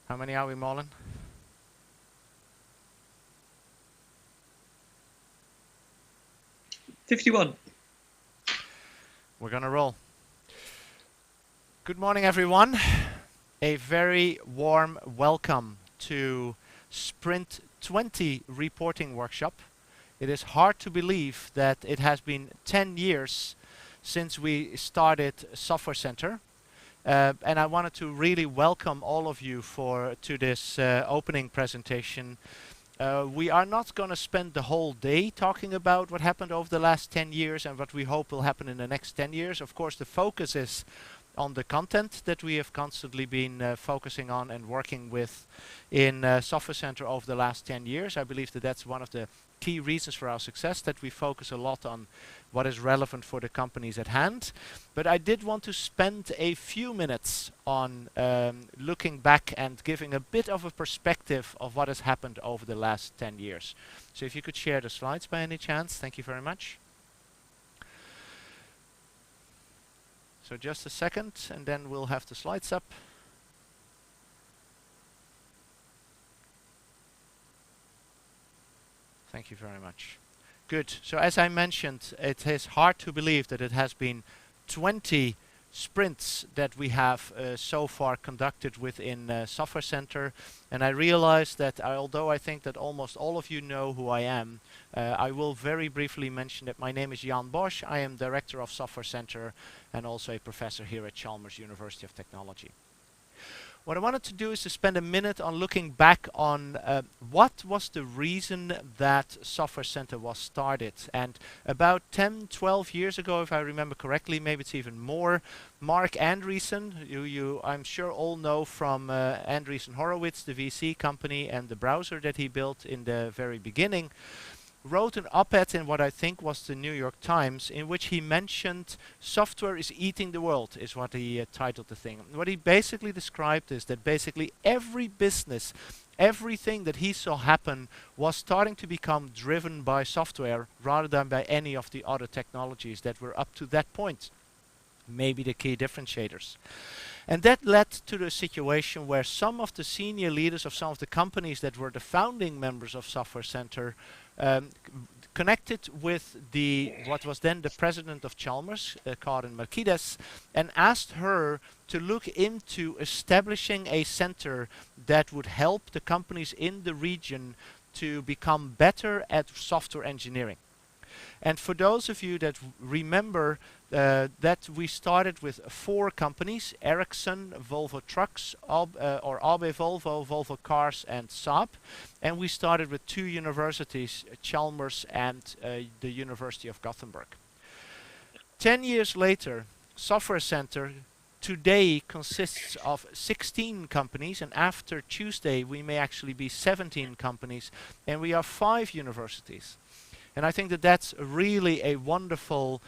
How many are we, Marlon? 51. We're gonna roll. Good morning, everyone. A very warm welcome to Sprint 20 reporting workshop. It is hard to believe that it has been 10 years since we started Software Center. And I wanted to really welcome all of you to this opening presentation. We are not going to spend the whole day talking about what happened over the last 10 years and what we hope will happen in the next 10 years. Of course, the focus is on the content that we have constantly been focusing on and working with in Software Center over the last 10 years. I believe that that's one of the key reasons for our success, that we focus a lot on what is relevant for the companies at hand. But I did want to spend a few minutes on looking back and giving a bit of a perspective of what has happened over the last 10 years. So if you could share the slides by any chance, thank you very much. So just a second, and then we'll have the slides up. Thank you very much. Good. So as I mentioned, it is hard to believe that it has been 20 sprints that we have so far conducted within Software Center. And I realize that although I think that almost all of you know who I am, I will very briefly mention that my name is Jan Bosch. I am Director of Software Center and also a professor here at Chalmers University of Technology. What I wanted to do is to spend a minute on looking back on what was the reason that Software Center was started. And about 10, 12 years ago, if I remember correctly, maybe it's even more, Mark Andreessen, you I'm sure all know from Andreessen Horowitz, the VC company, and the browser that he built in the very beginning, wrote an op-ed in what I think was the New York Times, in which he mentioned software is eating the world, is what he titled the thing. What he basically described is that basically every business, everything that he saw happen was starting to become driven by software rather than by any of the other technologies that were up to that point maybe the key differentiators. And that led to the situation where some of the senior leaders of some of the companies that were the founding members of Software Center connected with what was then the president of Chalmers, Karin Markides, and asked her to look into establishing a center that would help the companies in the region to become better at software engineering. And for those of you that remember that we started with 4 companies, Ericsson, Volvo Trucks, AB Volvo, Volvo Cars and Saab. And we started with 2 universities, Chalmers and the University of Gothenburg. 10 years later, Software Center today consists of 16 companies, and after Tuesday we may actually be 17 companies, and we are 5 universities. And I think that that's really a wonderful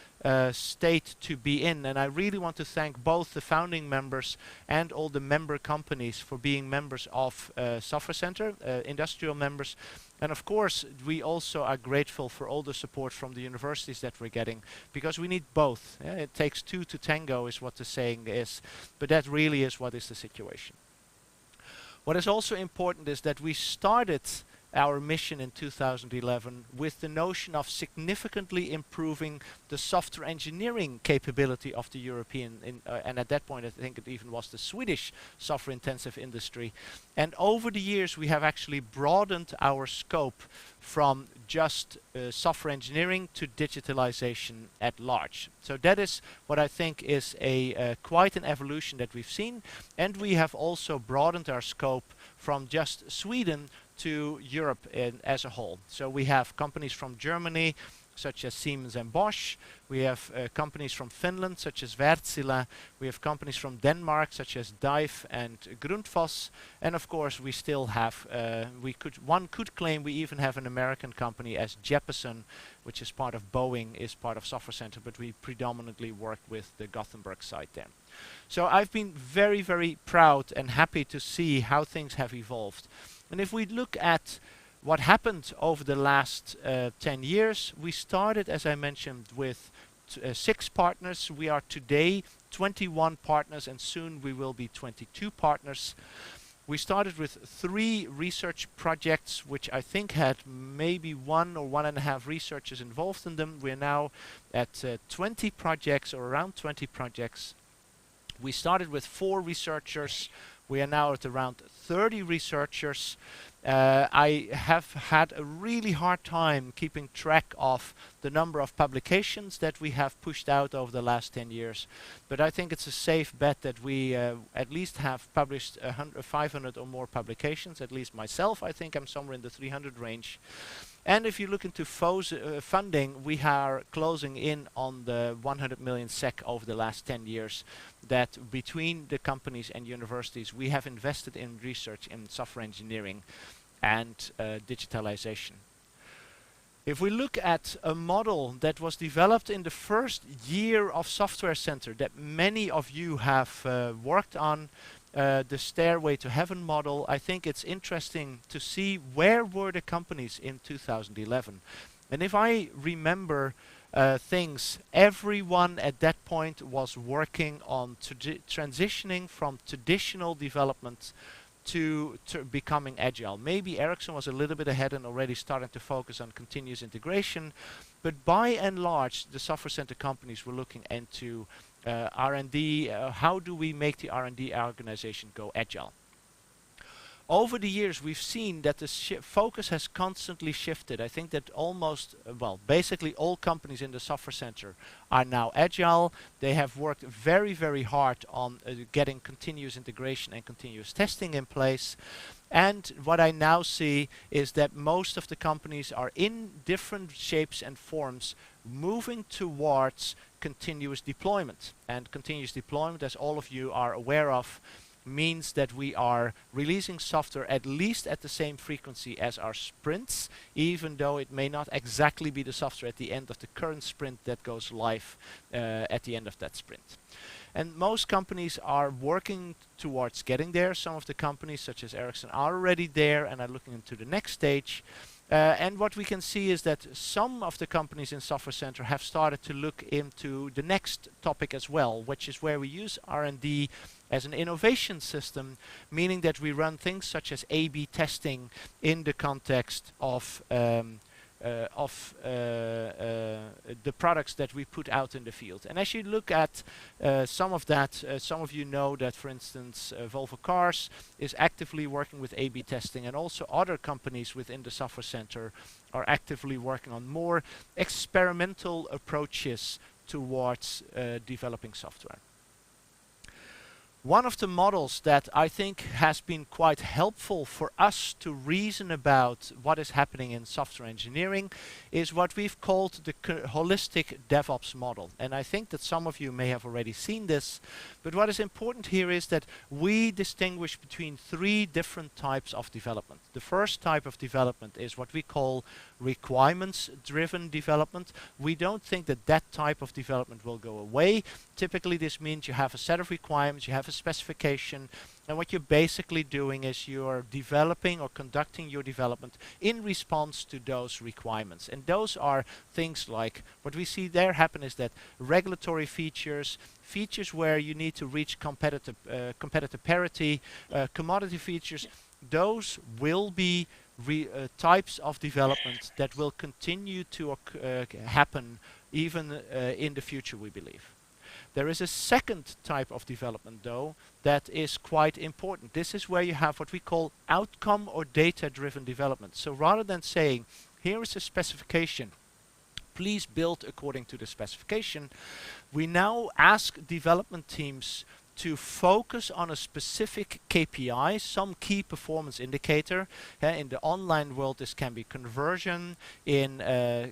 state to be in. And I really want to thank both the founding members and all the member companies for being members of Software Center, industrial members. And of course, we also are grateful for all the support from the universities that we're getting, because we need both. Yeah? It takes 2 to tango is what the saying is. But that really is what is the situation. What is also important is that we started our mission in 2011 with the notion of significantly improving the software engineering capability of the European, and at that point I think it even was the Swedish software intensive industry. And over the years we have actually broadened our scope from just software engineering to digitalization at large. So that is what I think is quite an evolution that we've seen, and we have also broadened our scope from just Sweden to Europe as a whole. So we have companies from Germany such as Siemens and Bosch. We have companies from Finland such as Wärtsilä. We have companies from Denmark such as Dive and Grundfos. And of course we still have, one could claim we even have an American company as Jeppesen, which is part of Boeing, is part of Software Center, but we predominantly work with the Gothenburg site there. So I've been very, very proud and happy to see how things have evolved. And if we look at what happened over the last 10 years, we started, as I mentioned, with 6 partners. We are today 21 partners, and soon we will be 22 partners. We started with 3 research projects, which I think had maybe 1 or 1.5 researchers involved in them. We're now at 20 projects, or around 20 projects. We started with 4 researchers. We are now at around 30 researchers. I have had a really hard time keeping track of the number of publications that we have pushed out over the last 10 years. But I think it's a safe bet that we at least have published 500 or more publications. At least myself, I think I'm somewhere in the 300 range. And if you look into funding, we are closing in on the 100 million SEK over the last 10 years that between the companies and universities we have invested in research in software engineering and digitalization. If we look at a model that was developed in the first year of Software Center that many of you have worked on, the Stairway to Heaven model, I think it's interesting to see where were the companies in 2011. And if I remember things, everyone at that point was working on transitioning from traditional development to becoming agile. Maybe Ericsson was a little bit ahead and already starting to focus on continuous integration, but by and large the Software Center companies were looking into R&D, how do we make the R&D organization go agile? Over the years we've seen that the focus has constantly shifted. I think that almost, well, basically all companies in the Software Center are now agile. They have worked very, very hard on getting continuous integration and continuous testing in place. And what I now see is that most of the companies are in different shapes and forms moving towards continuous deployment. And continuous deployment, as all of you are aware of, means that we are releasing software at least at the same frequency as our sprints, even though it may not exactly be the software at the end of the current sprint that goes live at the end of that sprint. And most companies are working towards getting there. Some of the companies, such as Ericsson, are already there and are looking into the next stage. And what we can see is that some of the companies in Software Center have started to look into the next topic as well, which is where we use R&D as an innovation system, meaning that we run things such as A/B testing in the context of the products that we put out in the field. And as you look at some of that, some of you know that, for instance, Volvo Cars is actively working with A/B testing, and also other companies within the Software Center are actively working on more experimental approaches towards developing software. One of the models that I think has been quite helpful for us to reason about what is happening in software engineering is what we've called the holistic DevOps model. And I think that some of you may have already seen this, but what is important here is that we distinguish between 3 different types of development. The first type of development is what we call requirements-driven development. We don't think that that type of development will go away. Typically this means you have a set of requirements, you have a specification, and what you're basically doing is you're developing or conducting your development in response to those requirements. And those are things like, what we see there happen is that regulatory features, features where you need to reach competitive parity, commodity features, those will be types of development that will continue to happen even in the future, we believe. There is a second type of development, though, that is quite important. This is where you have what we call outcome or data-driven development. So rather than saying, here is a specification, please build according to the specification, we now ask development teams to focus on a specific KPI, some key performance indicator. In the online world, this can be conversion. In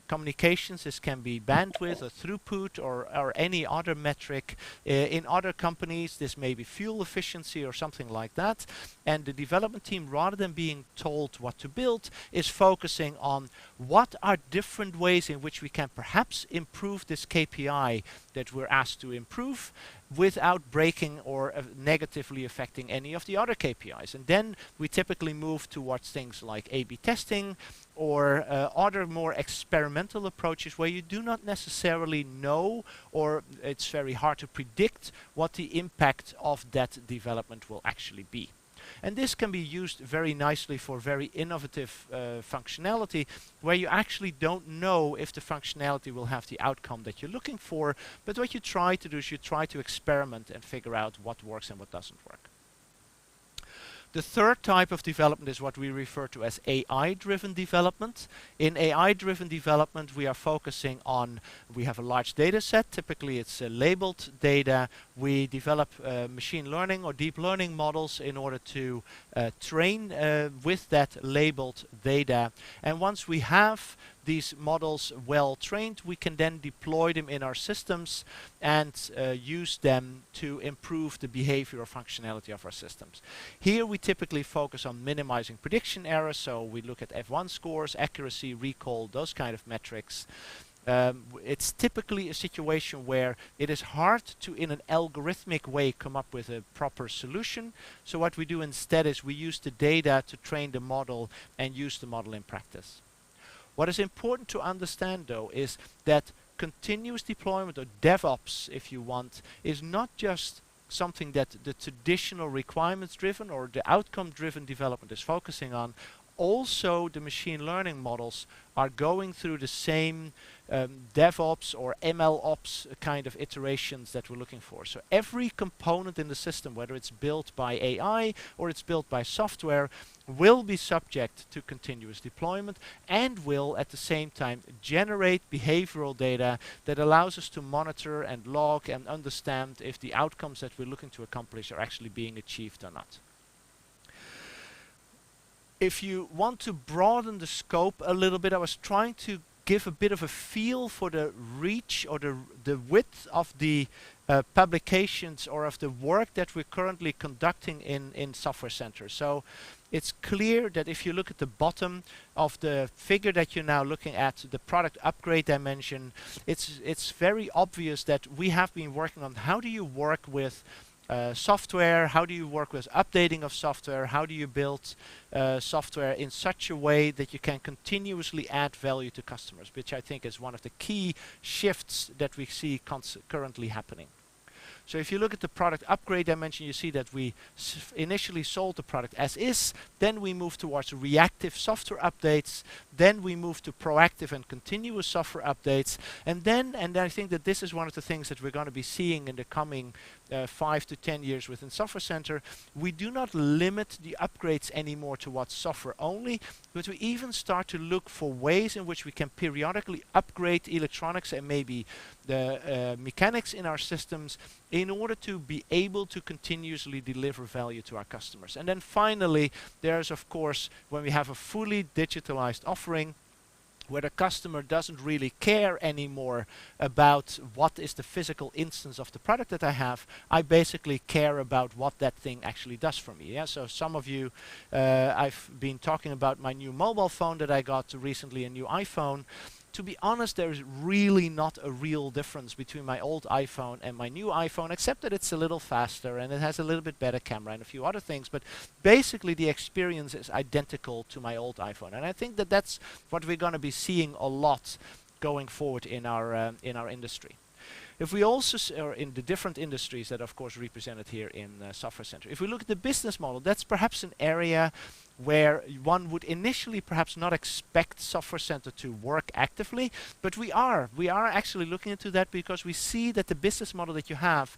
communications, this can be bandwidth or throughput or any other metric. In other companies, this may be fuel efficiency or something like that. And the development team, rather than being told what to build, is focusing on what are different ways in which we can perhaps improve this KPI that we're asked to improve, without breaking or negatively affecting any of the other KPIs. And then we typically move towards things like A/B testing or other more experimental approaches where you do not necessarily know, or it's very hard to predict what the impact of that development will actually be. And this can be used very nicely for very innovative functionality, where you actually don't know if the functionality will have the outcome that you're looking for, but what you try to do is you try to experiment and figure out what works and what doesn't work. The third type of development is what we refer to as AI-driven development. In AI-driven development, we are focusing on, we have a large data set, typically it's labeled data. We develop machine learning or deep learning models in order to train with that labeled data. And once we have these models well trained, we can then deploy them in our systems and use them to improve the behavior or functionality of our systems. Here we typically focus on minimizing prediction errors, so we look at F1 scores, accuracy, recall, those kind of metrics. It's typically a situation where it is hard to, in an algorithmic way, come up with a proper solution. So what we do instead is we use the data to train the model and use the model in practice. What is important to understand, though, is that continuous deployment, or DevOps, if you want, is not just something that the traditional requirements-driven or the outcome-driven development is focusing on. Also, the machine learning models are going through the same DevOps or MLOps kind of iterations that we're looking for. So every component in the system, whether it's built by AI or it's built by software, will be subject to continuous deployment and will at the same time generate behavioral data that allows us to monitor and log and understand if the outcomes that we're looking to accomplish are actually being achieved or not. If you want to broaden the scope a little bit, I was trying to give a bit of a feel for the reach or the width of the publications or of the work that we're currently conducting in Software Center. So it's clear that if you look at the bottom of the figure that you're now looking at, the product upgrade dimension, it's very obvious that we have been working on how do you work with software, how do you work with updating of software, how do you build software in such a way that you can continuously add value to customers, which I think is one of the key shifts that we see currently happening. So if you look at the product upgrade dimension, you see that we initially sold the product as is, then we move towards reactive software updates, then we move to proactive and continuous software updates, and then I think that this is one of the things that we're going to be seeing in the coming 5 to 10 years within Software Center. We do not limit the upgrades anymore to what's software only, but we even start to look for ways in which we can periodically upgrade electronics and maybe the mechanics in our systems in order to be able to continuously deliver value to our customers. And then finally, there's of course, when we have a fully digitalized offering, where the customer doesn't really care anymore about what is the physical instance of the product that I have. I basically care about what that thing actually does for me. Yeah? So some of you, I've been talking about my new mobile phone that I got recently, a new iPhone. To be honest, there is really not a real difference between my old iPhone and my new iPhone, except that it's a little faster and it has a little bit better camera and a few other things. But basically, the experience is identical to my old iPhone, and I think that that's what we're going to be seeing a lot going forward in our industry. If we also, or in the different industries that of course represented here in Software Center, if we look at the business model, that's perhaps an area where one would initially perhaps not expect Software Center to work actively, but we are actually looking into that because we see that the business model that you have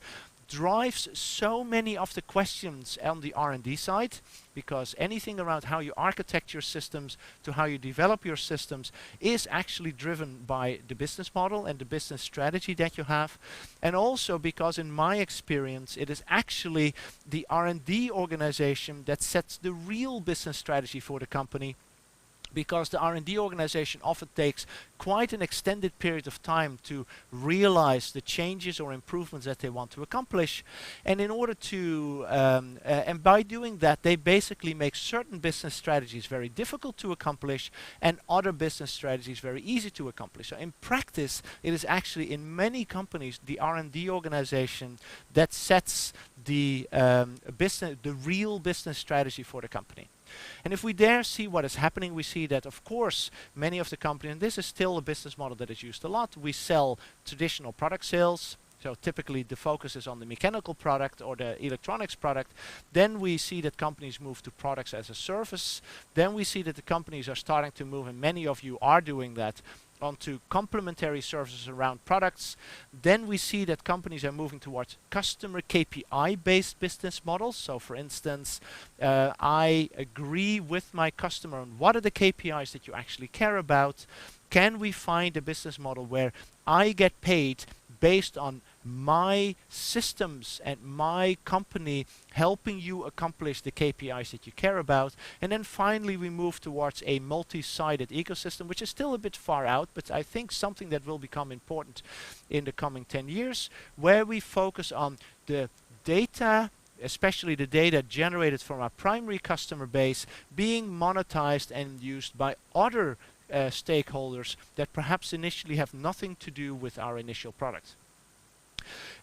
drives so many of the questions on the R&D side, because anything around how you architect your systems to how you develop your systems is actually driven by the business model and the business strategy that you have. And also because in my experience, it is actually the R&D organization that sets the real business strategy for the company, because the R&D organization often takes quite an extended period of time to realize the changes or improvements that they want to accomplish. And in order to, and by doing that, they basically make certain business strategies very difficult to accomplish and other business strategies very easy to accomplish. So in practice, it is actually in many companies, the R&D organization that sets the real business strategy for the company. And if we dare see what is happening, we see that of course many of the companies, and this is still a business model that is used a lot, we sell traditional product sales, So typically the focus is on the mechanical product or the electronics product. Then we see that companies move to products as a service. Then we see that the companies are starting to move, and many of you are doing that, onto complementary services around products. Then we see that companies are moving towards customer KPI-based business models. So for instance, I agree with my customer on what are the KPIs that you actually care about. Can we find a business model where I get paid based on my systems and my company helping you accomplish the KPIs that you care about? And then finally we move towards a multi-sided ecosystem, which is still a bit far out, but I think something that will become important in the coming 10 years, where we focus on the data, especially the data generated from our primary customer base, being monetized and used by other stakeholders that perhaps initially have nothing to do with our initial product.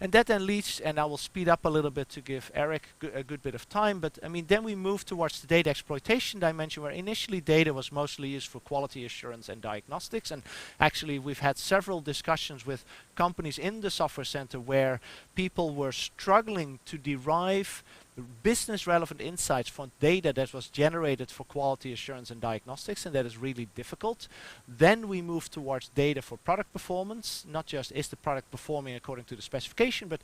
And that then leads, and I will speed up a little bit to give Eric a good bit of time, but I mean, then we move towards the data exploitation dimension, where initially data was mostly used for quality assurance and diagnostics. And actually we've had several discussions with companies in the software center where people were struggling to derive business relevant insights from data that was generated for quality assurance and diagnostics, and that is really difficult. Then we move towards data for product performance, not just is the product performing according to the specification, but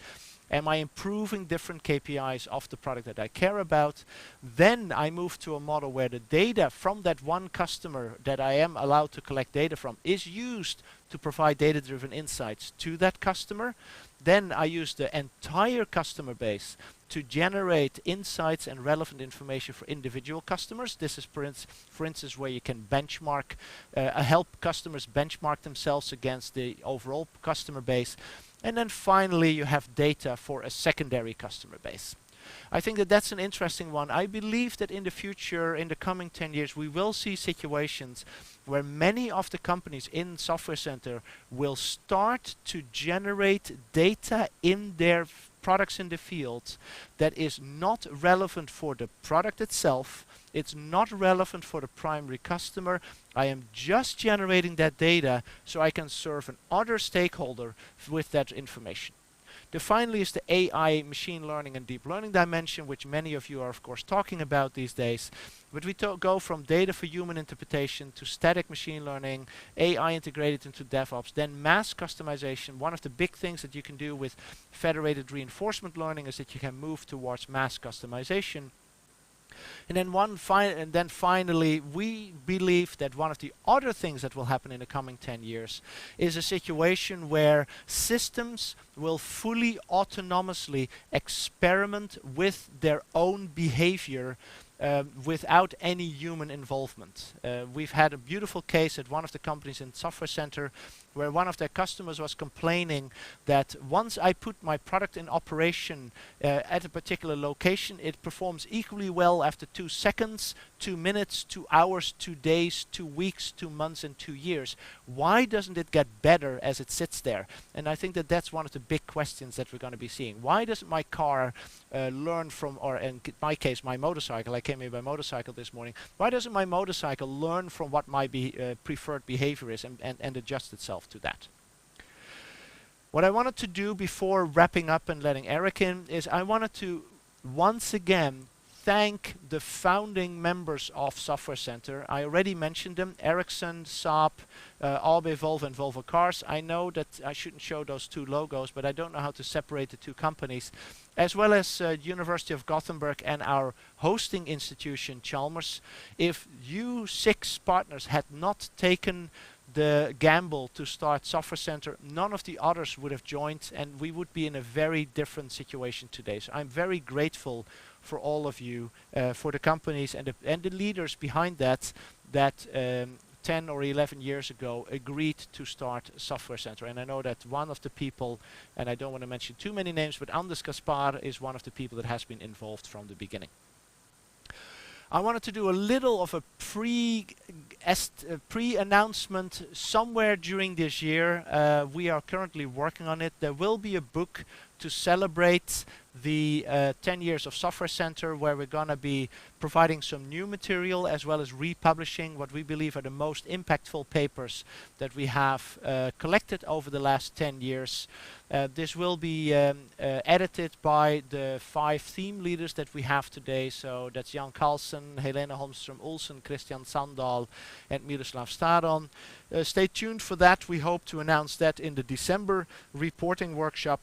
am I improving different KPIs of the product that I care about? Then I move to a model where the data from that one customer that I am allowed to collect data from is used to provide data-driven insights to that customer. Then I use the entire customer base to generate insights and relevant information for individual customers. This is, for instance, where you can benchmark, help customers benchmark themselves against the overall customer base. And then finally, you have data for a secondary customer base. I think that that's an interesting one. I believe that in the future, in the coming 10 years, we will see situations where many of the companies in Software Center will start to generate data in their products in the field that is not relevant for the product itself. It's not relevant for the primary customer. I am just generating that data so I can serve another stakeholder with that information. Finally is the AI, machine learning and deep learning dimension, which many of you are of course talking about these days. But we go from data for human interpretation to static machine learning, AI integrated into DevOps, then mass customization. One of the big things that you can do with federated reinforcement learning is that you can move towards mass customization. And then finally, we believe that one of the other things that will happen in the coming 10 years is a situation where systems will fully autonomously experiment with their own behavior without any human involvement. We've had a beautiful case at one of the companies in Software Center where one of their customers was complaining that once I put my product in operation at a particular location, it performs equally well after 2 seconds, 2 minutes, 2 hours, 2 days, 2 weeks, 2 months and 2 years. Why doesn't it get better as it sits there? And I think that that's one of the big questions that we're going to be seeing. Why doesn't my car learn from, or in my case, my motorcycle, I came here by motorcycle this morning, why doesn't my motorcycle learn from what my preferred behavior is and adjust itself to that? What I wanted to do before wrapping up and letting Eric in is I wanted to once again thank the founding members of Software Center. I already mentioned them: Ericsson, Saab, Albe, Volvo and Volvo Cars. I know that I shouldn't show those 2 logos, but I don't know how to separate the 2 companies, as well as University of Gothenburg and our hosting institution, Chalmers. If you 6 partners had not taken the gamble to start Software Center, none of the others would have joined, and we would be in a very different situation today. So I'm very grateful for all of you, for the companies and the leaders behind that 10 or 11 years ago agreed to start Software Center. And I know that one of the people, and I don't want to mention too many names, but Anders Gaspar is one of the people that has been involved from the beginning. I wanted to do a little of a pre-announcement somewhere during this year. We are currently working on it. There will be a book to celebrate the 10 years of Software Center, where we're going to be providing some new material as well as republishing what we believe are the most impactful papers that we have collected over the last 10 years. This will be edited by the 5 theme leaders that we have today. So that's Jan Carlsen, Helena Holmström Olsen, Christian Sandahl, and Miroslav Staron. Stay tuned for that. We hope to announce that in the December reporting workshop.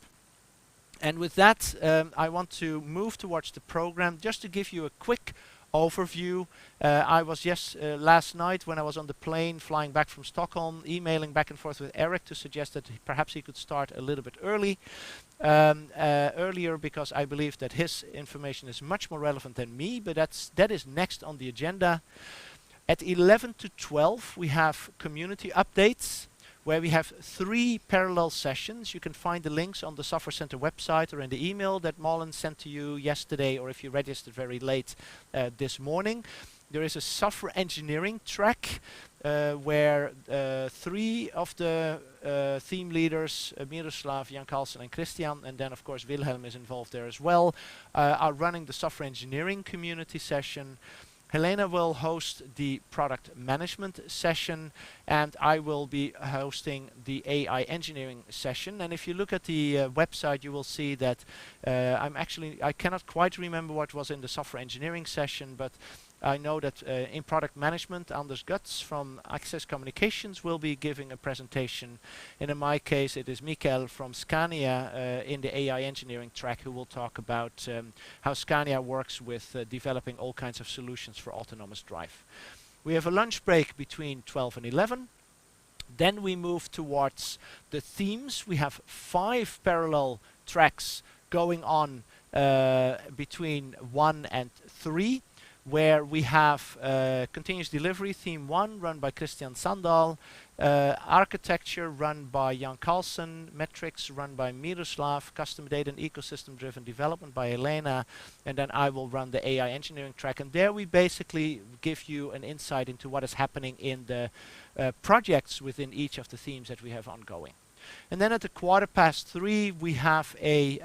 And with that, I want to move towards the program. Just to give you a quick overview, I was last night when I was on the plane flying back from Stockholm, emailing back and forth with Eric to suggest that perhaps he could start a little bit earlier, because I believe that his information is much more relevant than me, but that is next on the agenda. At 11 to 12 we have community updates, where we have 3 parallel sessions. You can find the links on the Software Center website or in the email that Malin sent to you yesterday, or if you registered very late this morning. There is a software engineering track where 3 of the theme leaders, Miroslav, Jan Carlsen and Christian, and then of course Wilhelm is involved there as well, are running the software engineering community session. Helena will host the product management session, and I will be hosting the AI engineering session. And if you look at the website, you will see that I cannot quite remember what was in the software engineering session, but I know that in product management, Anders Guts from Access Communications will be giving a presentation. And in my case, it is Mikael from Scania in the AI engineering track, who will talk about how Scania works with developing all kinds of solutions for autonomous drive. We have a lunch break between 12 and 11. Then we move towards the themes. We have 5 parallel tracks going on between 1 and 3. Where we have continuous delivery, theme 1, run by Christian Sandahl, architecture run by Jan Carlsen, metrics run by Miroslav, custom data and ecosystem driven development by Helena, and then I will run the AI engineering track. And there we basically give you an insight into what is happening in the projects within each of the themes that we have ongoing. And then at the 3:15 we have a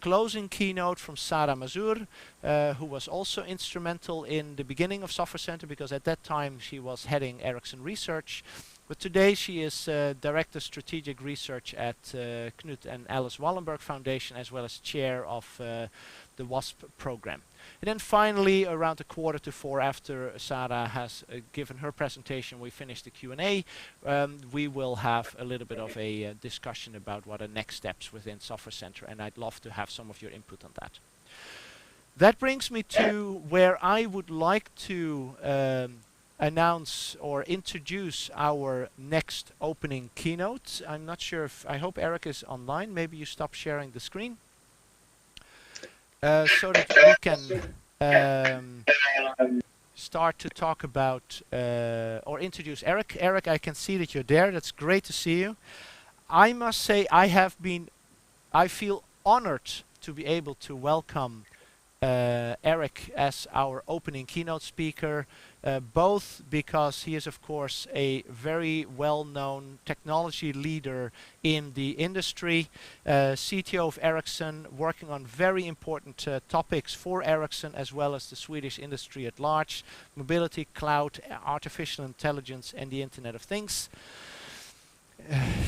closing keynote from Sara Mazur, who was also instrumental in the beginning of Software Center, because at that time she was heading Ericsson Research. But today she is Director Strategic Research at Knut and Alice Wallenberg Foundation, as well as chair of the WASP program. And then finally, around 3:45, after Sara has given her presentation, we finish the Q&A. We will have a little bit of a discussion about what are next steps within Software Center, and I'd love to have some of your input on that. That brings me to where I would like to announce or introduce our next opening keynote. I'm not sure if, I hope Eric is online. Maybe you stop sharing the screen. So that we can start to talk about or introduce Eric. Eric, I can see that you're there. That's great to see you. I must say I feel honored to be able to welcome Eric as our opening keynote speaker, both because he is of course a very well-known technology leader in the industry, CTO of Ericsson, working on very important topics for Ericsson as well as the Swedish industry at large: mobility, cloud, artificial intelligence and the Internet of Things.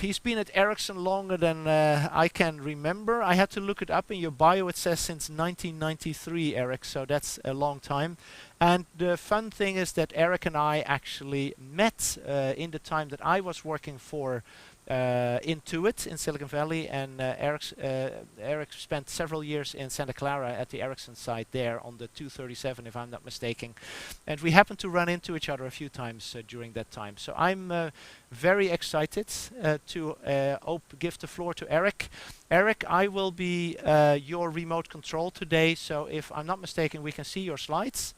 He's been at Ericsson longer than I can remember. I had to look it up in your bio. It says since 1993, Eric, so that's a long time. And the fun thing is that Eric and I actually met in the time that I was working for Intuit in Silicon Valley, and Eric spent several years in Santa Clara at the Ericsson site there on the 237, if I'm not mistaken. And we happened to run into each other a few times during that time. So I'm very excited to give the floor to Eric. Eric, I will be your remote control today, so if I'm not mistaken, we can see your slides.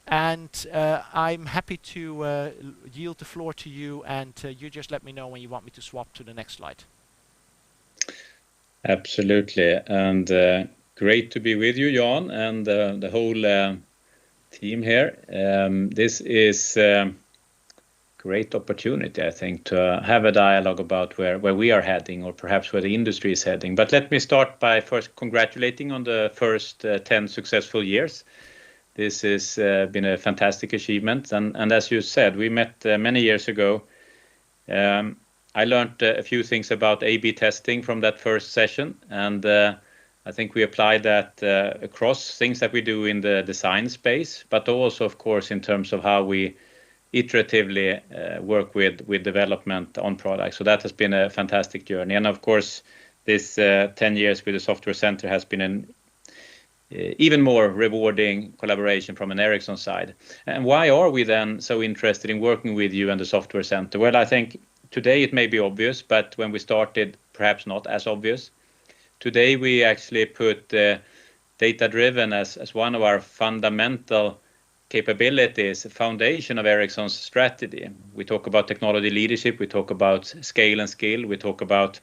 And I'm happy to yield the floor to you, and you just let me know when you want me to swap to the next slide. Absolutely, and great to be with you, Jan, and the whole team here. This is great opportunity, I think, to have a dialogue about where we are heading, or perhaps where the industry is heading. But let me start by first congratulating on the first 10 successful years. This has been a fantastic achievement. And as you said, we met many years ago. I learned a few things about A/B testing from that first session, and I think we applied that across things that we do in the design space, but also, of course, in terms of how we iteratively work with development on products. So that has been a fantastic journey. And of course, this 10 years with the Software Center has been an even more rewarding collaboration from an Ericsson side. And why are we then so interested in working with you and the Software Center? Well, I think today it may be obvious, but when we started, perhaps not as obvious. Today we actually put data-driven as one of our fundamental capabilities, foundation of Ericsson's strategy. We talk about technology leadership, we talk about scale and skill, we talk about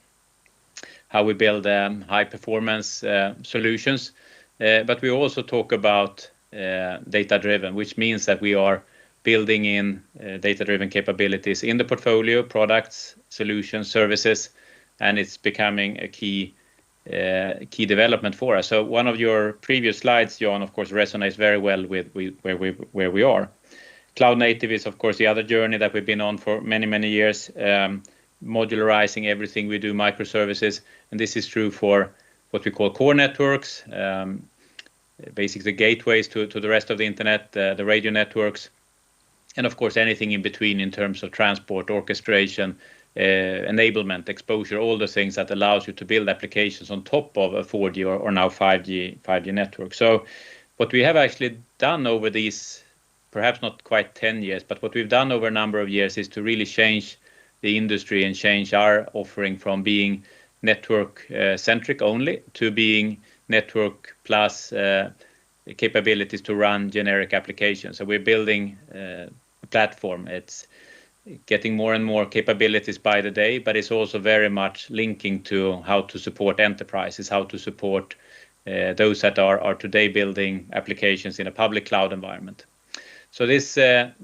how we build high performance solutions, but we also talk about data-driven, which means that we are building in data-driven capabilities in the portfolio, products, solutions, services, and it's becoming a key development for us. So one of your previous slides, Jan, of course, resonates very well with where we are. Cloud native is, of course, the other journey that we've been on for many years, modularizing everything we do, microservices, and this is true for what we call core networks, basically the gateways to the rest of the internet, the radio networks, and of course anything in between in terms of transport, orchestration, enablement, exposure, all the things that allows you to build applications on top of a 4G or now 5G network. So what we have actually done over these, perhaps not quite 10 years, but what we've done over a number of years is to really change the industry and change our offering from being network centric only to being network plus capabilities to run generic applications. So we're building a platform. It's getting more and more capabilities by the day, but it's also very much linking to how to support enterprises, how to support those that are today building applications in a public cloud environment. So this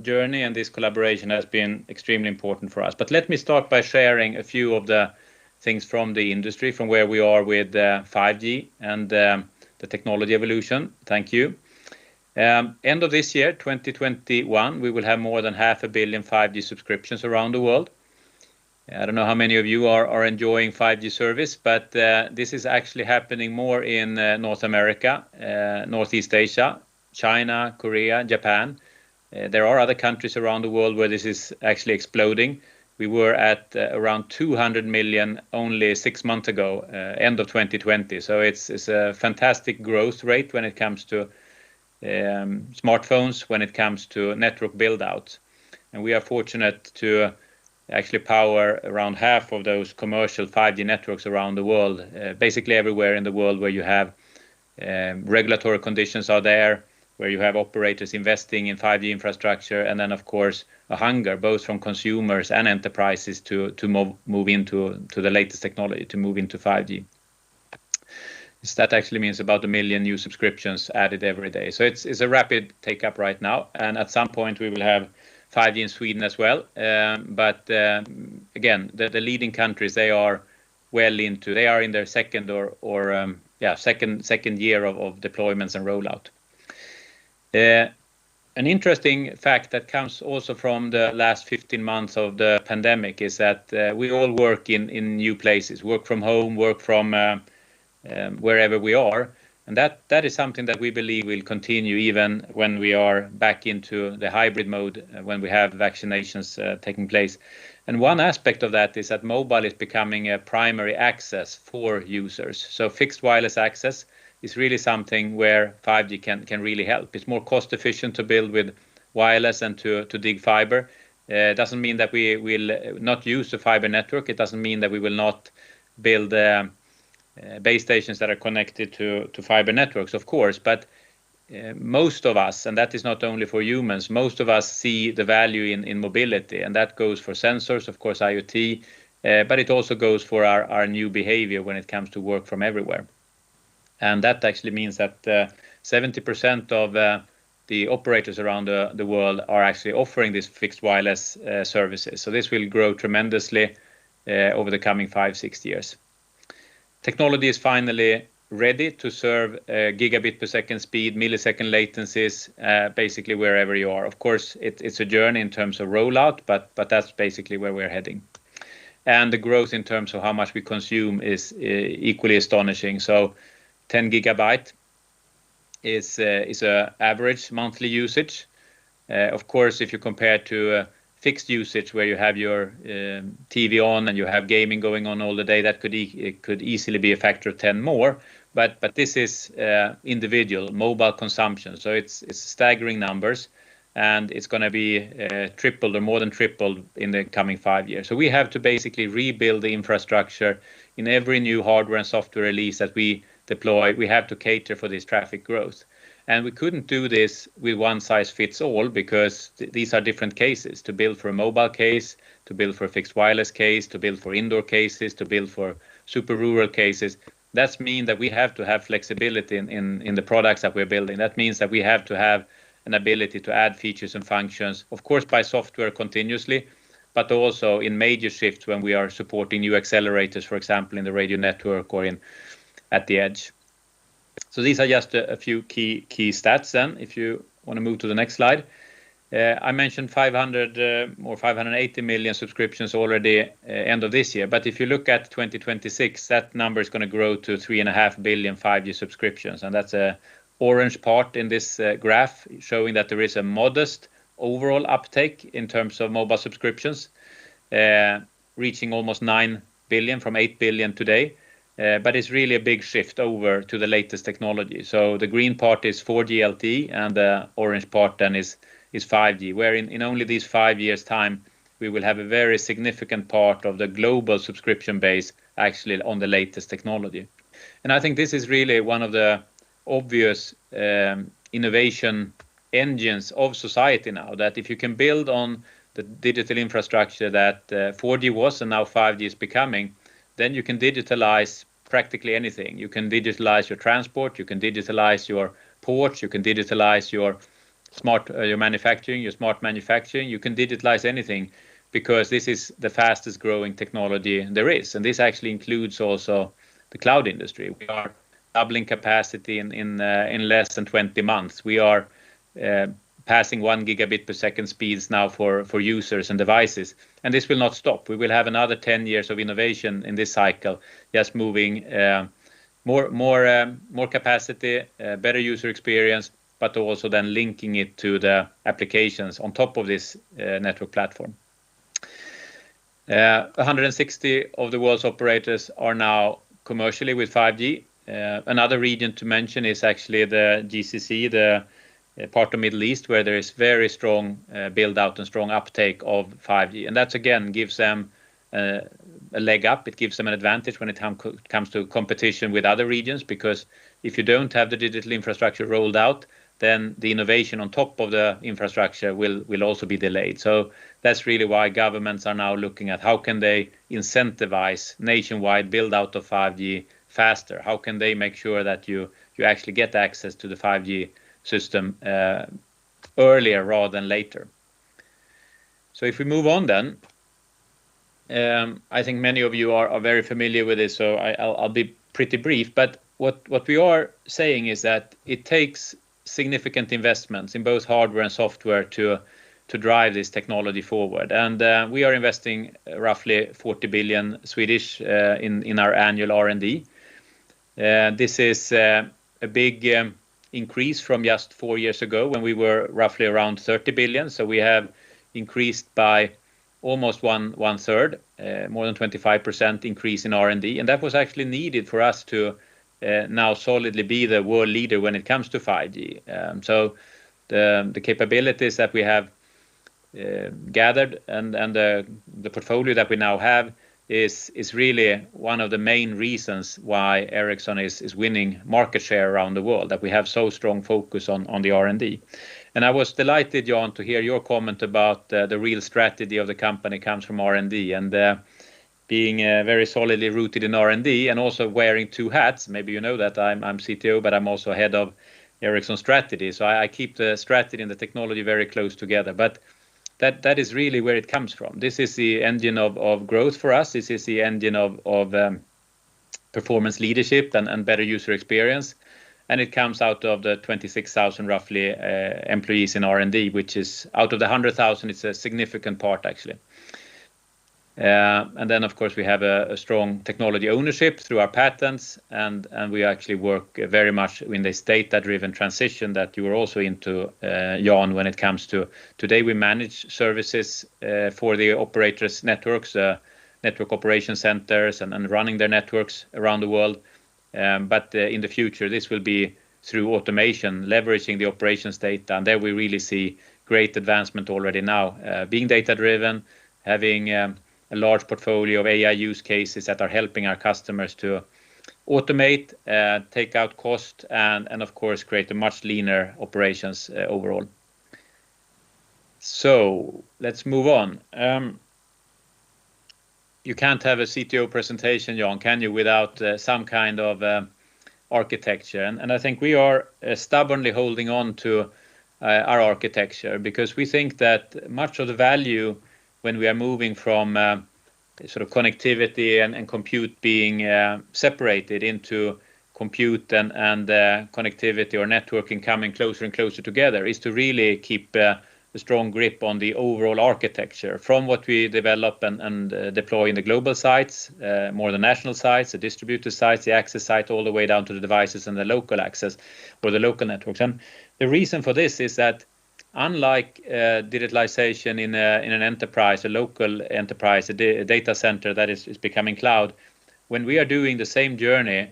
journey and this collaboration has been extremely important for us. But let me start by sharing a few of the things from the industry, from where we are with 5G and the technology evolution. Thank you. End of this year, 2021, we will have more than 500 million 5G subscriptions around the world. I don't know how many of you are enjoying 5G service, but this is actually happening more in North America, Northeast Asia, China, Korea, Japan. There are other countries around the world where this is actually exploding. We were at around 200 million only 6 months ago, end of 2020. So it's a fantastic growth rate when it comes to smartphones, when it comes to network build out. And we are fortunate to actually power around half of those commercial 5G networks around the world, basically everywhere in the world where you have regulatory conditions are there, where you have operators investing in 5G infrastructure, and then of course a hunger both from consumers and enterprises to move into the latest technology, to move into 5G. So that actually means about 1 million new subscriptions added every day. So it's a rapid take up right now, and at some point we will have 5G in Sweden as well. But again, the leading countries, they are well into, they are in their second second year of deployments and rollout. An interesting fact that comes also from the last 15 months of the pandemic is that we all work in new places, work from home, work from wherever we are. And that is something that we believe will continue even when we are back into the hybrid mode, when we have vaccinations taking place. And one aspect of that is that mobile is becoming a primary access for users. So fixed wireless access is really something where 5G can really help. It's more cost efficient to build with wireless and to dig fiber. It doesn't mean that we will not use the fiber network. It doesn't mean that we will not build base stations that are connected to fiber networks, of course, but most of us, and that is not only for humans, most of us see the value in mobility, and that goes for sensors, of course, IoT, but it also goes for our new behavior when it comes to work from everywhere. And that actually means that 70% of the operators around the world are actually offering these fixed wireless services. So this will grow tremendously over the coming 5-6 years. Technology is finally ready to serve gigabit per second speed, millisecond latencies, basically wherever you are. Of course, it's a journey in terms of rollout, but that's basically where we're heading. And the growth in terms of how much we consume is equally astonishing. So 10 gigabyte is a average monthly usage. Of course, if you compare to fixed usage where you have your TV on and you have gaming going on all the day, that could easily be a factor of 10 more. But this is individual mobile consumption, so it's staggering numbers, and it's going to be tripled or more than tripled in the coming 5 years. So we have to basically rebuild the infrastructure in every new hardware and software release that we deploy. We have to cater for this traffic growth. And we couldn't do this with one size fits all, because these are different cases. To build for a mobile case, to build for a fixed wireless case, to build for indoor cases, to build for super rural cases. That means that we have to have flexibility in the products that we're building. That means that we have to have an ability to add features and functions, of course, by software continuously, but also in major shifts when we are supporting new accelerators, for example, in the radio network or at the edge. So these are just a few key stats then, if you want to move to the next slide. I mentioned 500 or 580 million subscriptions already end of this year. But if you look at 2026, that number is going to grow to 3.5 billion 5G subscriptions. And that's a orange part in this graph, showing that there is a modest overall uptake in terms of mobile subscriptions, reaching almost 9 billion from 8 billion today. But it's really a big shift over to the latest technology. So the green part is 4G LTE, and the orange part then is 5G, where in only these 5 years' time, we will have a very significant part of the global subscription base actually on the latest technology. And I think this is really one of the obvious innovation engines of society now, that if you can build on the digital infrastructure that 4G was and now 5G is becoming, then you can digitalize practically anything. You can digitalize your transport, you can digitalize your ports, you can digitalize your manufacturing, your smart manufacturing. You can digitalize anything, because this is the fastest growing technology there is. And this actually includes also the cloud industry. We are doubling capacity in less than 20 months. We are passing 1 gigabit per second speeds now for users and devices. And this will not stop. We will have another 10 years of innovation in this cycle, just moving more capacity, better user experience, but also then linking it to the applications on top of this network platform. 160 of the world's operators are now commercially with 5G. Another region to mention is actually the GCC, the part of Middle East, where there is very strong build out and strong uptake of 5G. And that again gives them a leg up. It gives them an advantage when it comes to competition with other regions, because if you don't have the digital infrastructure rolled out, then the innovation on top of the infrastructure will also be delayed. So that's really why governments are now looking at how can they incentivize nationwide build out of 5G faster? How can they make sure that you actually get access to the 5G system earlier rather than later? So if we move on then, I think many of you are very familiar with this, so I'll be pretty brief. But what we are saying is that it takes significant investments in both hardware and software to drive this technology forward. And we are investing roughly 40 billion Swedish in our annual R&D. This is a big increase from just 4 years ago when we were roughly around 30 billion. So we have increased by almost one third, more than 25% increase in R&D. And that was actually needed for us to now solidly be the world leader when it comes to 5G. So the capabilities that we have gathered and the portfolio that we now have is really one of the main reasons why Ericsson is winning market share around the world, that we have so strong focus on the R&D. And I was delighted, Jan, to hear your comment about the real strategy of the company comes from R&D, and being very solidly rooted in R&D and also wearing two hats. Maybe you know that I'm CTO, but I'm also head of Ericsson strategy. So I keep the strategy and the technology very close together. But that is really where it comes from. This is the engine of growth for us. This is the engine of performance leadership and better user experience. And it comes out of the 26,000 roughly employees in R&D, which is out of the 100,000, it's a significant part actually. And then of course we have a strong technology ownership through our patents, and we actually work very much in this data-driven transition that you were also into, Jan, when it comes to today we manage services for the operators' networks, network operation centers and running their networks around the world. But in the future, this will be through automation, leveraging the operations data. And there we really see great advancement already now, being data-driven, having a large portfolio of AI use cases that are helping our customers to automate, take out cost, and of course, create a much leaner operations overall. So let's move on. You can't have a CTO presentation, Jan, can you, without some kind of architecture? And I think we are stubbornly holding on to our architecture, because we think that much of the value when we are moving from sort of connectivity and compute being separated into compute and connectivity or networking coming closer and closer together is to really keep a strong grip on the overall architecture from what we develop and deploy in the global sites, more the national sites, the distributed sites, the access site, all the way down to the devices and the local access or the local networks. And the reason for this is that unlike digitalization in an enterprise, a local enterprise, a data center that is becoming cloud, when we are doing the same journey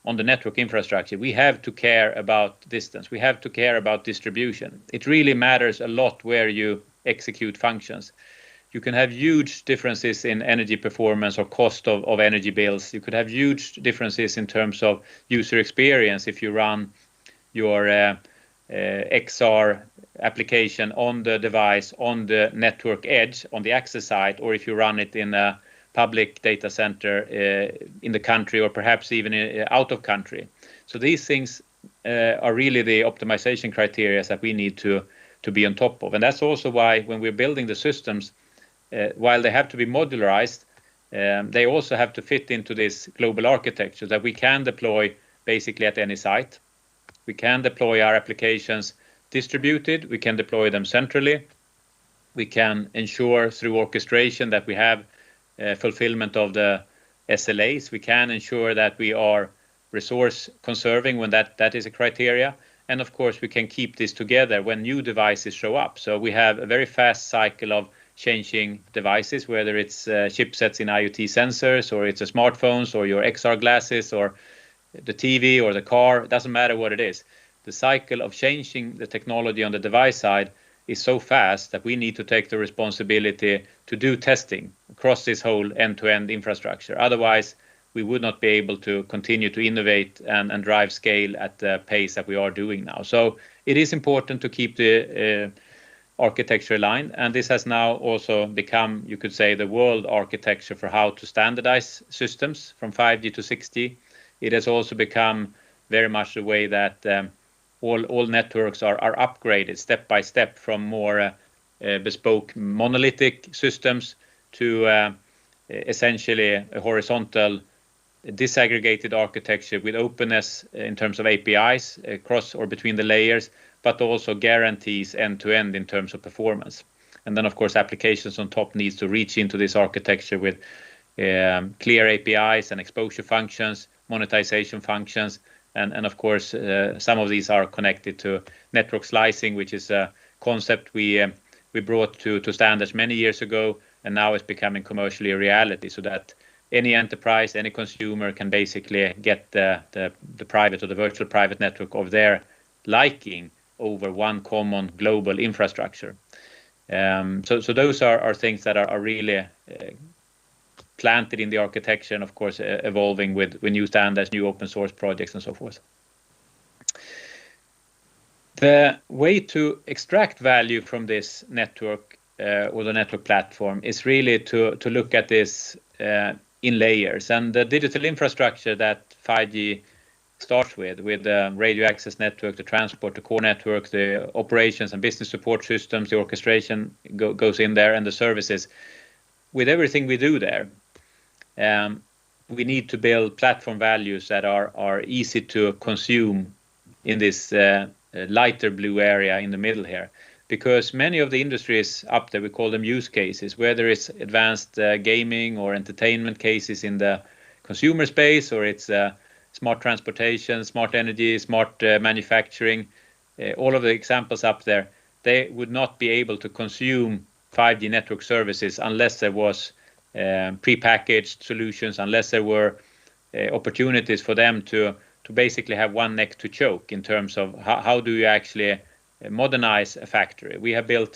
on the network infrastructure, we have to care about distance. We have to care about distribution. It really matters a lot where you execute functions. You can have huge differences in energy performance or cost of energy bills. You could have huge differences in terms of user experience if you run your XR application on the device, on the network edge, on the access side, or if you run it in a public data center in the country, or perhaps even out of country. So these things are really the optimization criteria that we need to be on top of. And that's also why when we're building the systems, while they have to be modularized, they also have to fit into this global architecture that we can deploy basically at any site. We can deploy our applications distributed, we can deploy them centrally, we can ensure through orchestration that we have fulfillment of the SLAs, we can ensure that we are resource conserving when that is a criteria, and of course we can keep this together when new devices show up. So we have a very fast cycle of changing devices, whether it's chipsets in IoT sensors, or it's a smartphones, or your XR glasses, or the TV, or the car. It doesn't matter what it is. The cycle of changing the technology on the device side is so fast that we need to take the responsibility to do testing across this whole end-to-end infrastructure. Otherwise, we would not be able to continue to innovate and drive scale at the pace that we are doing now. So it is important to keep the architecture aligned, and this has now also become, you could say, the world architecture for how to standardize systems from 5G to 6G. It has also become very much the way that all networks are upgraded step by step from more bespoke monolithic systems to essentially a horizontal disaggregated architecture with openness in terms of APIs across or between the layers, but also guarantees end-to-end in terms of performance. And then, of course, applications on top needs to reach into this architecture with clear APIs and exposure functions, monetization functions, and of course, some of these are connected to network slicing, which is a concept we brought to standards many years ago, and now it's becoming commercially a reality, so that any enterprise, any consumer can basically get the private or the virtual private network of their liking over one common global infrastructure. So those are things that are really planted in the architecture, and of course evolving with new standards, new open source projects, and so forth. The way to extract value from this network or the network platform is really to look at this in layers. And the digital infrastructure that 5G starts with the radio access network, the transport, the core network, the operations and business support systems, the orchestration goes in there, and the services. With everything we do there, we need to build platform values that are easy to consume in this lighter blue area in the middle here. Because many of the industries up there, we call them use cases, whether it's advanced gaming or entertainment cases in the consumer space, or it's smart transportation, smart energy, smart manufacturing, all of the examples up there, they would not be able to consume 5G network services unless there was prepackaged solutions, unless there were opportunities for them to basically have one neck to choke in terms of how do you actually modernize a factory. We have built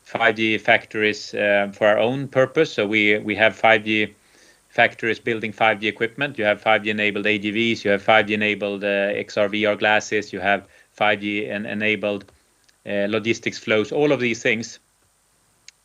5G factories for our own purpose. So we have 5G factories building 5G equipment. You have 5G enabled AGVs, you have 5G enabled XR VR glasses, you have 5G enabled logistics flows. All of these things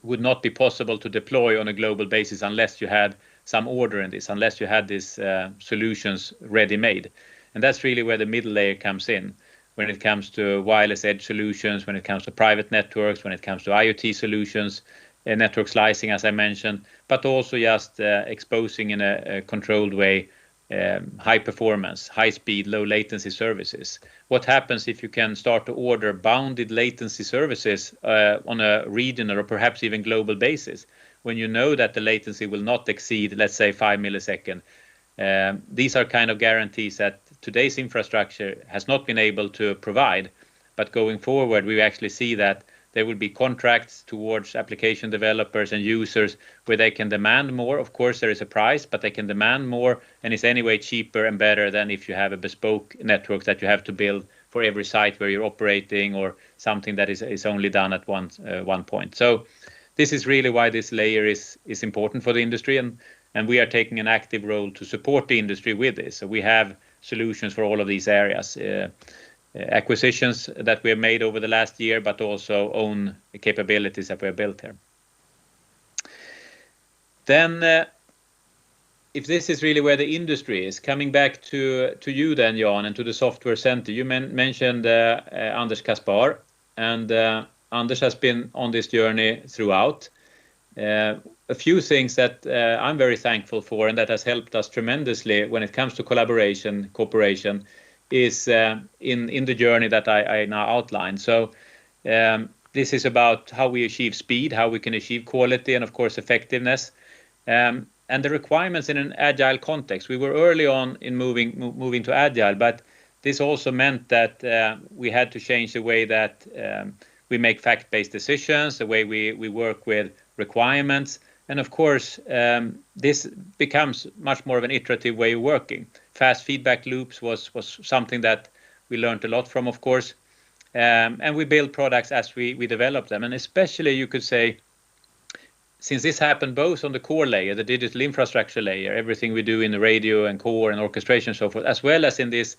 would not be possible to deploy on a global basis unless you had some order in this, unless you had these solutions ready made. And that's really where the middle layer comes in, when it comes to wireless edge solutions, when it comes to private networks, when it comes to IoT solutions, network slicing, as I mentioned, but also just exposing in a controlled way high performance, high speed, low latency services. What happens if you can start to order bounded latency services on a regional or perhaps even global basis, when you know that the latency will not exceed, let's say, 5 milliseconds? These are kind of guarantees that today's infrastructure has not been able to provide, but going forward, we actually see that there will be contracts towards application developers and users where they can demand more. Of course, there is a price, but they can demand more, and it's anyway cheaper and better than if you have a bespoke network that you have to build for every site where you're operating, or something that is only done at one point. So this is really why this layer is important for the industry, and we are taking an active role to support the industry with this. So we have solutions for all of these areas. Acquisitions that we have made over the last year, but also own capabilities that we have built here. Then, if this is really where the industry is, coming back to you then, Jan, and to the software center, you mentioned Anders Kaspar, and Anders has been on this journey throughout. A few things that I'm very thankful for and that has helped us tremendously when it comes to collaboration, cooperation, is in the journey that I now outlined. So this is about how we achieve speed, how we can achieve quality, and of course effectiveness, and the requirements in an agile context. We were early on in moving to agile, but this also meant that we had to change the way that we make fact-based decisions, the way we work with requirements. And of course, this becomes much more of an iterative way of working. Fast feedback loops was something that we learned a lot from, of course. And we build products as we develop them. And especially, you could say, since this happened both on the core layer, the digital infrastructure layer, everything we do in the radio and core and orchestration and so forth, as well as in this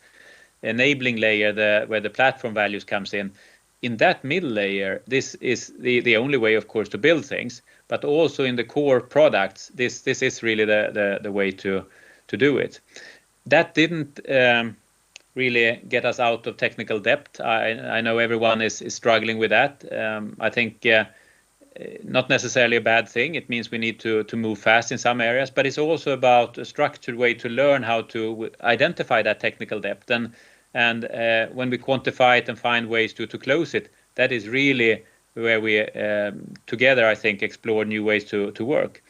enabling layer where the platform values comes in that middle layer, this is the only way, of course, to build things. But also in the core products, this is really the way to do it. That didn't really get us out of technical depth. I know everyone is struggling with that. I think not necessarily a bad thing. It means we need to move fast in some areas, but it's also about a structured way to learn how to identify that technical depth. And when we quantify it and find ways to close it, that is really where we together, I think, explore new ways to work.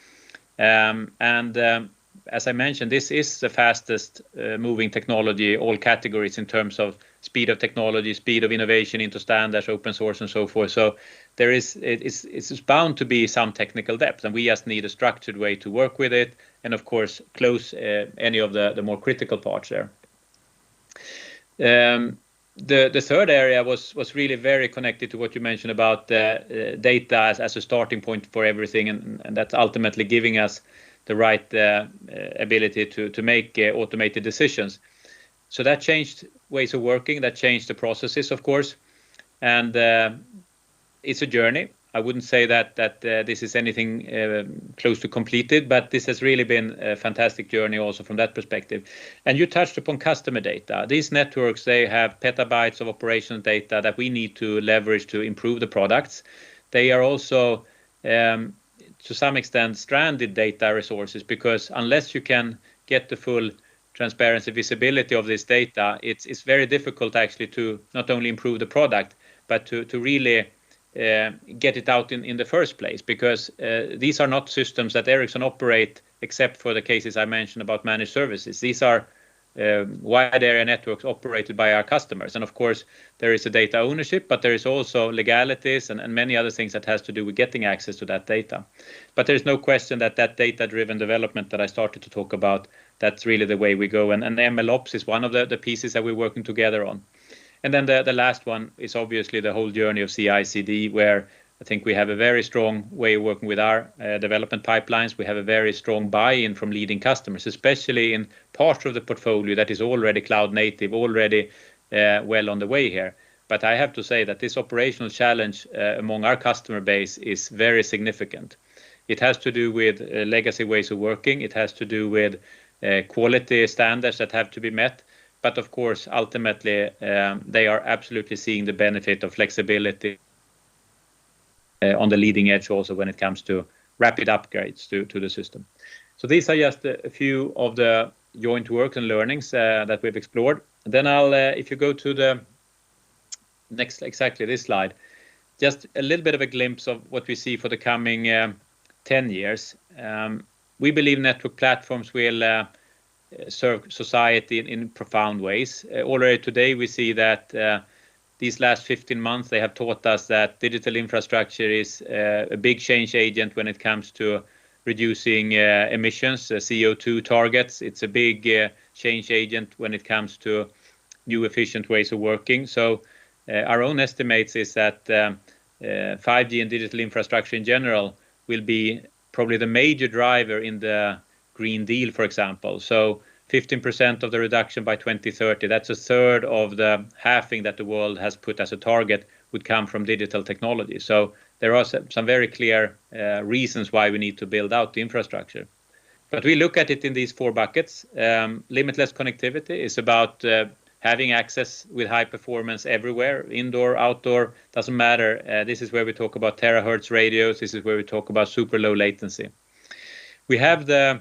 As I mentioned, this is the fastest moving technology, all categories in terms of speed of technology, speed of innovation into standards, open source, and so forth. So it's bound to be some technical depth, and we just need a structured way to work with it, and of course close any of the more critical parts there. The third area was really very connected to what you mentioned about data as a starting point for everything, and that's ultimately giving us the right ability to make automated decisions. So that changed ways of working, that changed the processes, of course, and it's a journey. I wouldn't say that this is anything close to completed, but this has really been a fantastic journey also from that perspective. And you touched upon customer data. These networks, they have petabytes of operational data that we need to leverage to improve the products. They are also, to some extent, stranded data resources, because unless you can get the full transparency, visibility of this data, it's very difficult actually to not only improve the product, but to really get it out in the first place, because these are not systems that Ericsson operate except for the cases I mentioned about managed services. These are wide area networks operated by our customers. And of course, there is a data ownership, but there is also legalities and many other things that has to do with getting access to that data. But there's no question that data-driven development that I started to talk about, that's really the way we go. And MLOps is one of the pieces that we're working together on. And then the last one is obviously the whole journey of CI/CD, where I think we have a very strong way of working with our development pipelines. We have a very strong buy-in from leading customers, especially in parts of the portfolio that is already cloud native, already well on the way here. But I have to say that this operational challenge among our customer base is very significant. It has to do with legacy ways of working. It has to do with quality standards that have to be met. But of course, ultimately, they are absolutely seeing the benefit of flexibility on the leading edge also when it comes to rapid upgrades to the system. So these are just a few of the joint works and learnings that we've explored. And then if you go to the next, exactly this slide, just a little bit of a glimpse of what we see for the coming 10 years. We believe network platforms will serve society in profound ways. Already today we see that these last 15 months they have taught us that digital infrastructure is a big change agent when it comes to reducing emissions, CO2 targets. It's a big change agent when it comes to new efficient ways of working. So our own estimates is that 5G and digital infrastructure in general will be probably the major driver in the Green Deal, for example. So 15% of the reduction by 2030, that's a third of the halving that the world has put as a target, would come from digital technology. So there are some very clear reasons why we need to build out the infrastructure. But we look at it in these 4 buckets. Limitless connectivity is about having access with high performance everywhere, indoor, outdoor, doesn't matter. This is where we talk about terahertz radios. This is where we talk about super low latency. We have the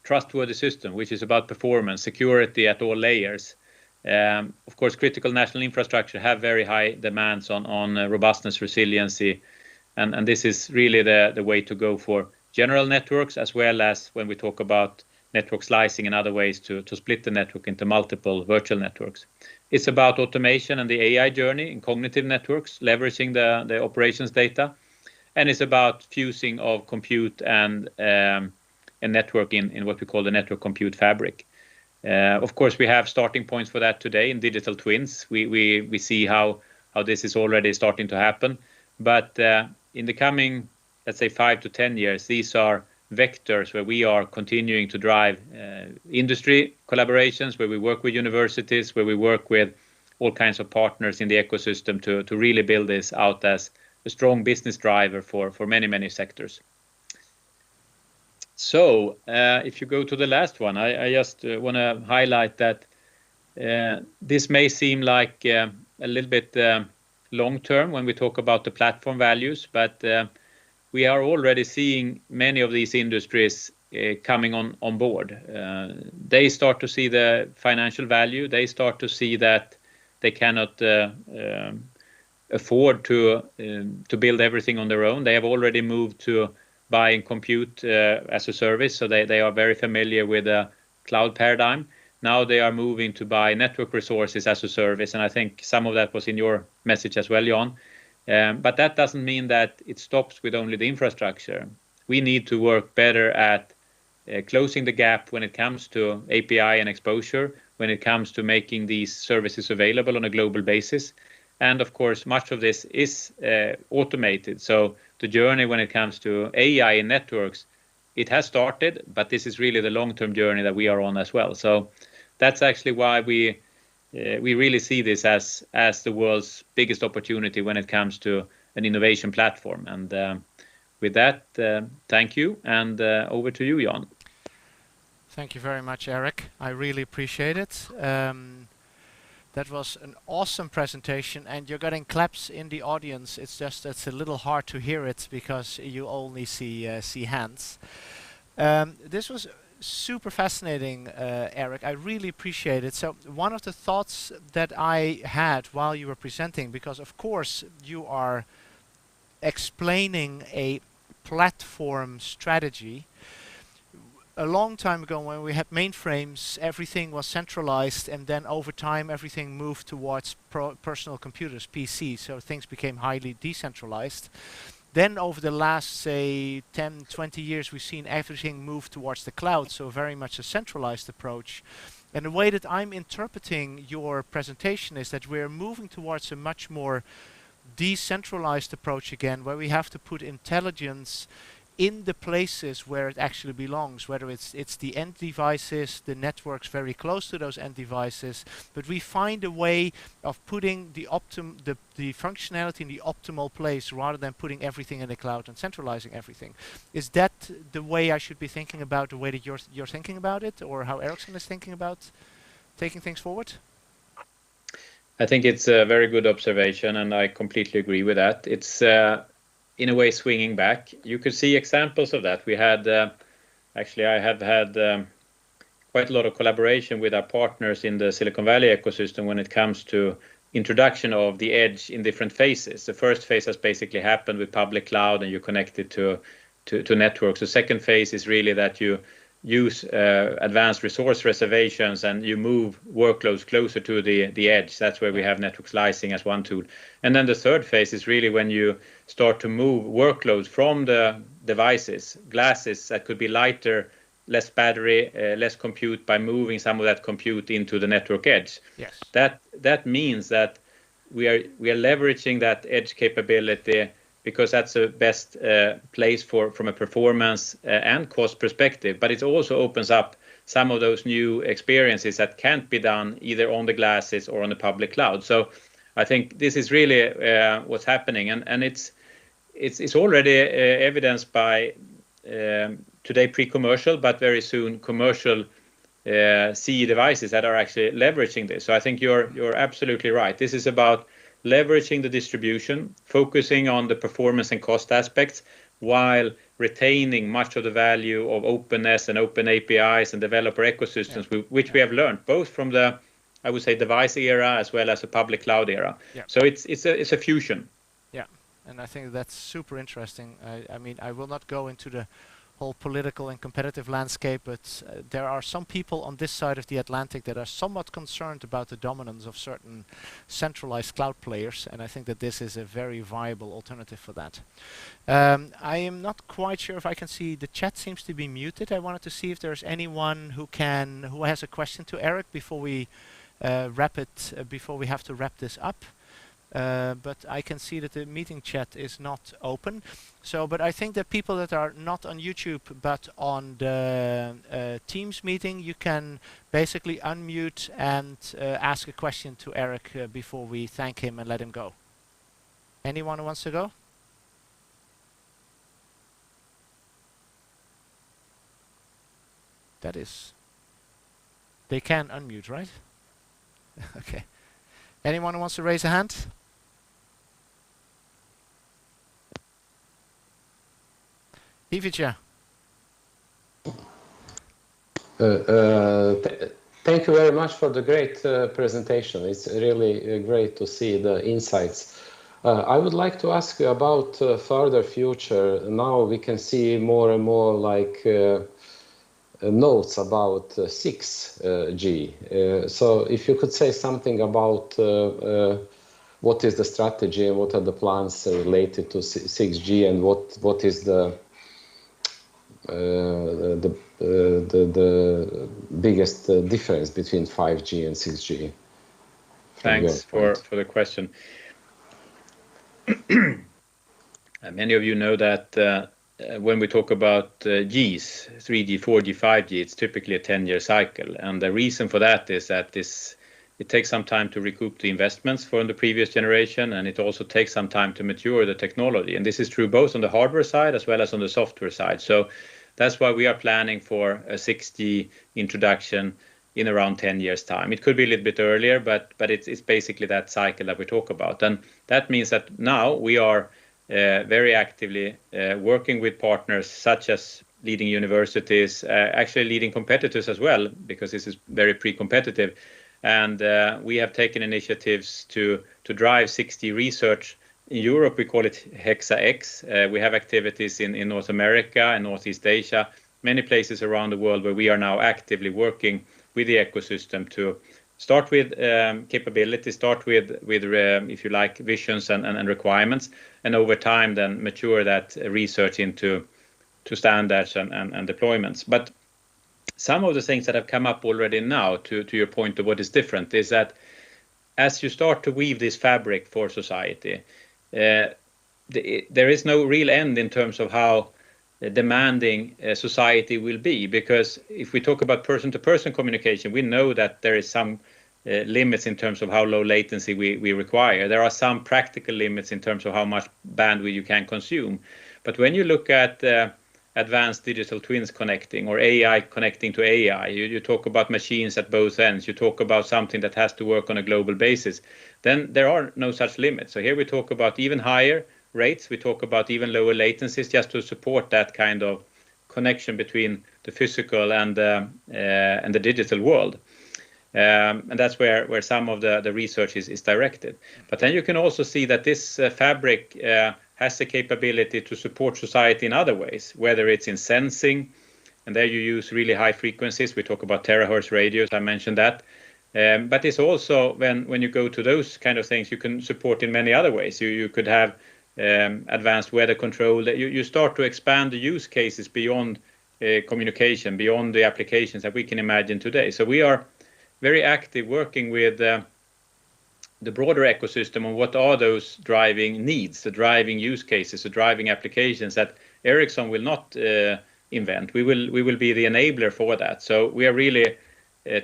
trustworthy system, which is about performance, security at all layers. Of course, critical national infrastructure have very high demands on robustness, resiliency, and this is really the way to go for general networks, as well as when we talk about network slicing and other ways to split the network into multiple virtual networks. It's about automation and the AI journey in cognitive networks, leveraging the operations data, and it's about fusing of compute and network in what we call the network compute fabric. Of course, we have starting points for that today in digital twins. We see how this is already starting to happen. But in the coming, let's say, 5 to 10 years, these are vectors where we are continuing to drive industry collaborations, where we work with universities, where we work with all kinds of partners in the ecosystem to really build this out as a strong business driver for many, many sectors. So if you go to the last one, I just want to highlight that this may seem like a little bit long term when we talk about the platform values, but we are already seeing many of these industries coming on board. They start to see the financial value. They start to see that they cannot afford to build everything on their own. They have already moved to buying compute as a service, so they are very familiar with the cloud paradigm. Now they are moving to buy network resources as a service, and I think some of that was in your message as well, Jan. But that doesn't mean that it stops with only the infrastructure. We need to work better at closing the gap when it comes to API and exposure, when it comes to making these services available on a global basis. And of course, much of this is automated. So the journey when it comes to AI in networks, it has started, but this is really the long-term journey that we are on as well. So that's actually why we really see this as the world's biggest opportunity when it comes to an innovation platform. And with that, thank you, and over to you, Jan. Thank you very much, Eric. I really appreciate it. That was an awesome presentation, and you're getting claps in the audience. It's a little hard to hear it because you only see hands. This was super fascinating, Eric. I really appreciate it. So one of the thoughts that I had while you were presenting, because of course you are explaining a platform strategy. A long time ago, when we had mainframes, everything was centralized, and then over time everything moved towards personal computers, PCs, so things became highly decentralized. Then over the last, say, 10, 20 years, we've seen everything move towards the cloud, so very much a centralized approach. And the way that I'm interpreting your presentation is that we're moving towards a much more decentralized approach again, where we have to put intelligence in the places where it actually belongs, whether it's the end devices, the networks very close to those end devices, but we find a way of putting the functionality in the optimal place rather than putting everything in the cloud and centralizing everything. Is that the way I should be thinking about the way that you're thinking about it, or how Ericsson is thinking about taking things forward? I think it's a very good observation, and I completely agree with that. It's in a way swinging back. You could see examples of that. We had actually I have had quite a lot of collaboration with our partners in the Silicon Valley ecosystem when it comes to introduction of the edge in different phases. The first phase has basically happened with public cloud and you connect it to networks. The second phase is really that you use advanced resource reservations and you move workloads closer to the edge. That's where we have network slicing as one tool. And then the third phase is really when you start to move workloads from the devices, glasses that could be lighter, less battery, less compute, by moving some of that compute into the network edge. Yes. That means that we are leveraging that edge capability because that's the best place from a performance and cost perspective. But it also opens up some of those new experiences that can't be done either on the glasses or on the public cloud. So I think this is really what's happening, and it's already evidenced by today pre-commercial, but very soon commercial CE devices that are actually leveraging this. So I think you're absolutely right. This is about leveraging the distribution, focusing on the performance and cost aspects, while retaining much of the value of openness and open APIs and developer ecosystems, which we have learned both from the, I would say, device era as well as the public cloud era. Yeah. So it's a fusion. Yeah, and I think that's super interesting. I mean, I will not go into the whole political and competitive landscape, but there are some people on this side of the Atlantic that are somewhat concerned about the dominance of certain centralized cloud players, and I think that this is a very viable alternative for that. I am not quite sure if I can see, the chat seems to be muted. I wanted to see if there's anyone who has a question to Eric before we before we have to wrap this up. But I can see that the meeting chat is not open. So, but I think that people that are not on YouTube but on the Teams meeting, you can basically unmute and ask a question to Eric before we thank him and let him go. Anyone who wants to go? That is, they can unmute, right? Okay. Anyone who wants to raise a hand? Ivica. Thank you very much for the great presentation. It's really great to see the insights. I would like to ask you about further future. Now we can see more and more like notes about 6G. So if you could say something about what is the strategy and what are the plans related to 6G, and what is the biggest difference between 5G and 6G? Thanks for the question. Many of you know that when we talk about Gs, 3G, 4G, 5G, it's typically a 10-year cycle. And the reason for that is that this it takes some time to recoup the investments from the previous generation, and it also takes some time to mature the technology. And this is true both on the hardware side as well as on the software side. So that's why we are planning for a 6G introduction in around 10 years' time. It could be a little bit earlier, but it's basically that cycle that we talk about. And that means that now we are very actively working with partners such as leading universities, actually leading competitors as well, because this is very pre-competitive. And we have taken initiatives to drive 6G research. In Europe, we call it Hexa-X. We have activities in North America and Northeast Asia, many places around the world where we are now actively working with the ecosystem to start with capability, start with if you like, visions and requirements, and over time then mature that research into standards and deployments. But some of the things that have come up already now, to your point of what is different, is that as you start to weave this fabric for society, there is no real end in terms of how demanding society will be, because if we talk about person-to-person communication, we know that there is some limits in terms of how low latency we require. There are some practical limits in terms of how much bandwidth you can consume. But when you look at advanced digital twins connecting, or AI connecting to AI, you talk about machines at both ends, you talk about something that has to work on a global basis, then there are no such limits. So here we talk about even higher rates, we talk about even lower latencies, just to support that kind of connection between the physical and the digital world. And that's where some of the research is directed. But then you can also see that this fabric has the capability to support society in other ways, whether it's in sensing, and there you use really high frequencies. We talk about terahertz radios, I mentioned that. But it's also, when you go to those kind of things, you can support in many other ways. You could have advanced weather control. You start to expand the use cases beyond communication, beyond the applications that we can imagine today. So we are very active working with the broader ecosystem on what are those driving needs, the driving use cases, the driving applications that Ericsson will not invent. We will be the enabler for that. So we are really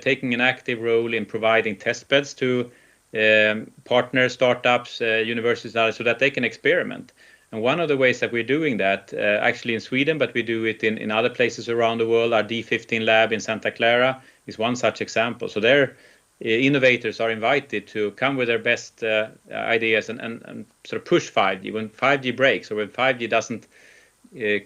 taking an active role in providing test beds to partners, startups, universities, so that they can experiment. And one of the ways that we're doing that, actually in Sweden, but we do it in other places around the world, our D15 lab in Santa Clara is one such example. So there, innovators are invited to come with their best ideas and sort of push 5G. When 5G breaks, or when 5G doesn't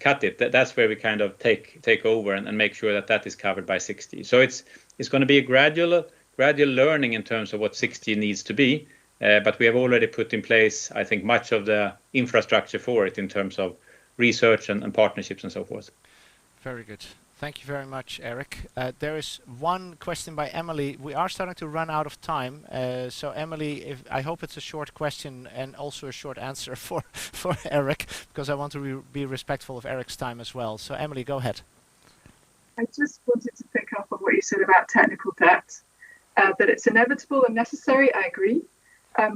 cut it, that's where we kind of take over and make sure that is covered by 6G. So it's going to be a gradual learning in terms of what 6G needs to be, but we have already put in place, I think, much of the infrastructure for it in terms of research and partnerships and so forth. Very good. Thank you very much, Eric. There is one question by Emily. We are starting to run out of time. So Emily, I hope it's a short question and also a short answer for Eric, because I want to be respectful of Eric's time as well. So Emily, go ahead. I just wanted to pick up on what you said about technical debt, that it's inevitable and necessary. I agree.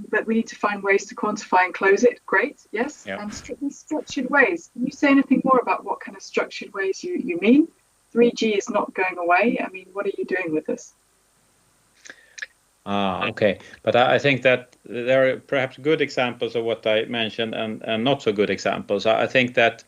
But we need to find ways to quantify and close it. Great, yes. Yeah. And structured ways. Can you say anything more about what kind of structured ways you mean? 3G is not going away. I mean, what are you doing with this? Okay. But I think that there are perhaps good examples of what I mentioned and not so good examples. I think that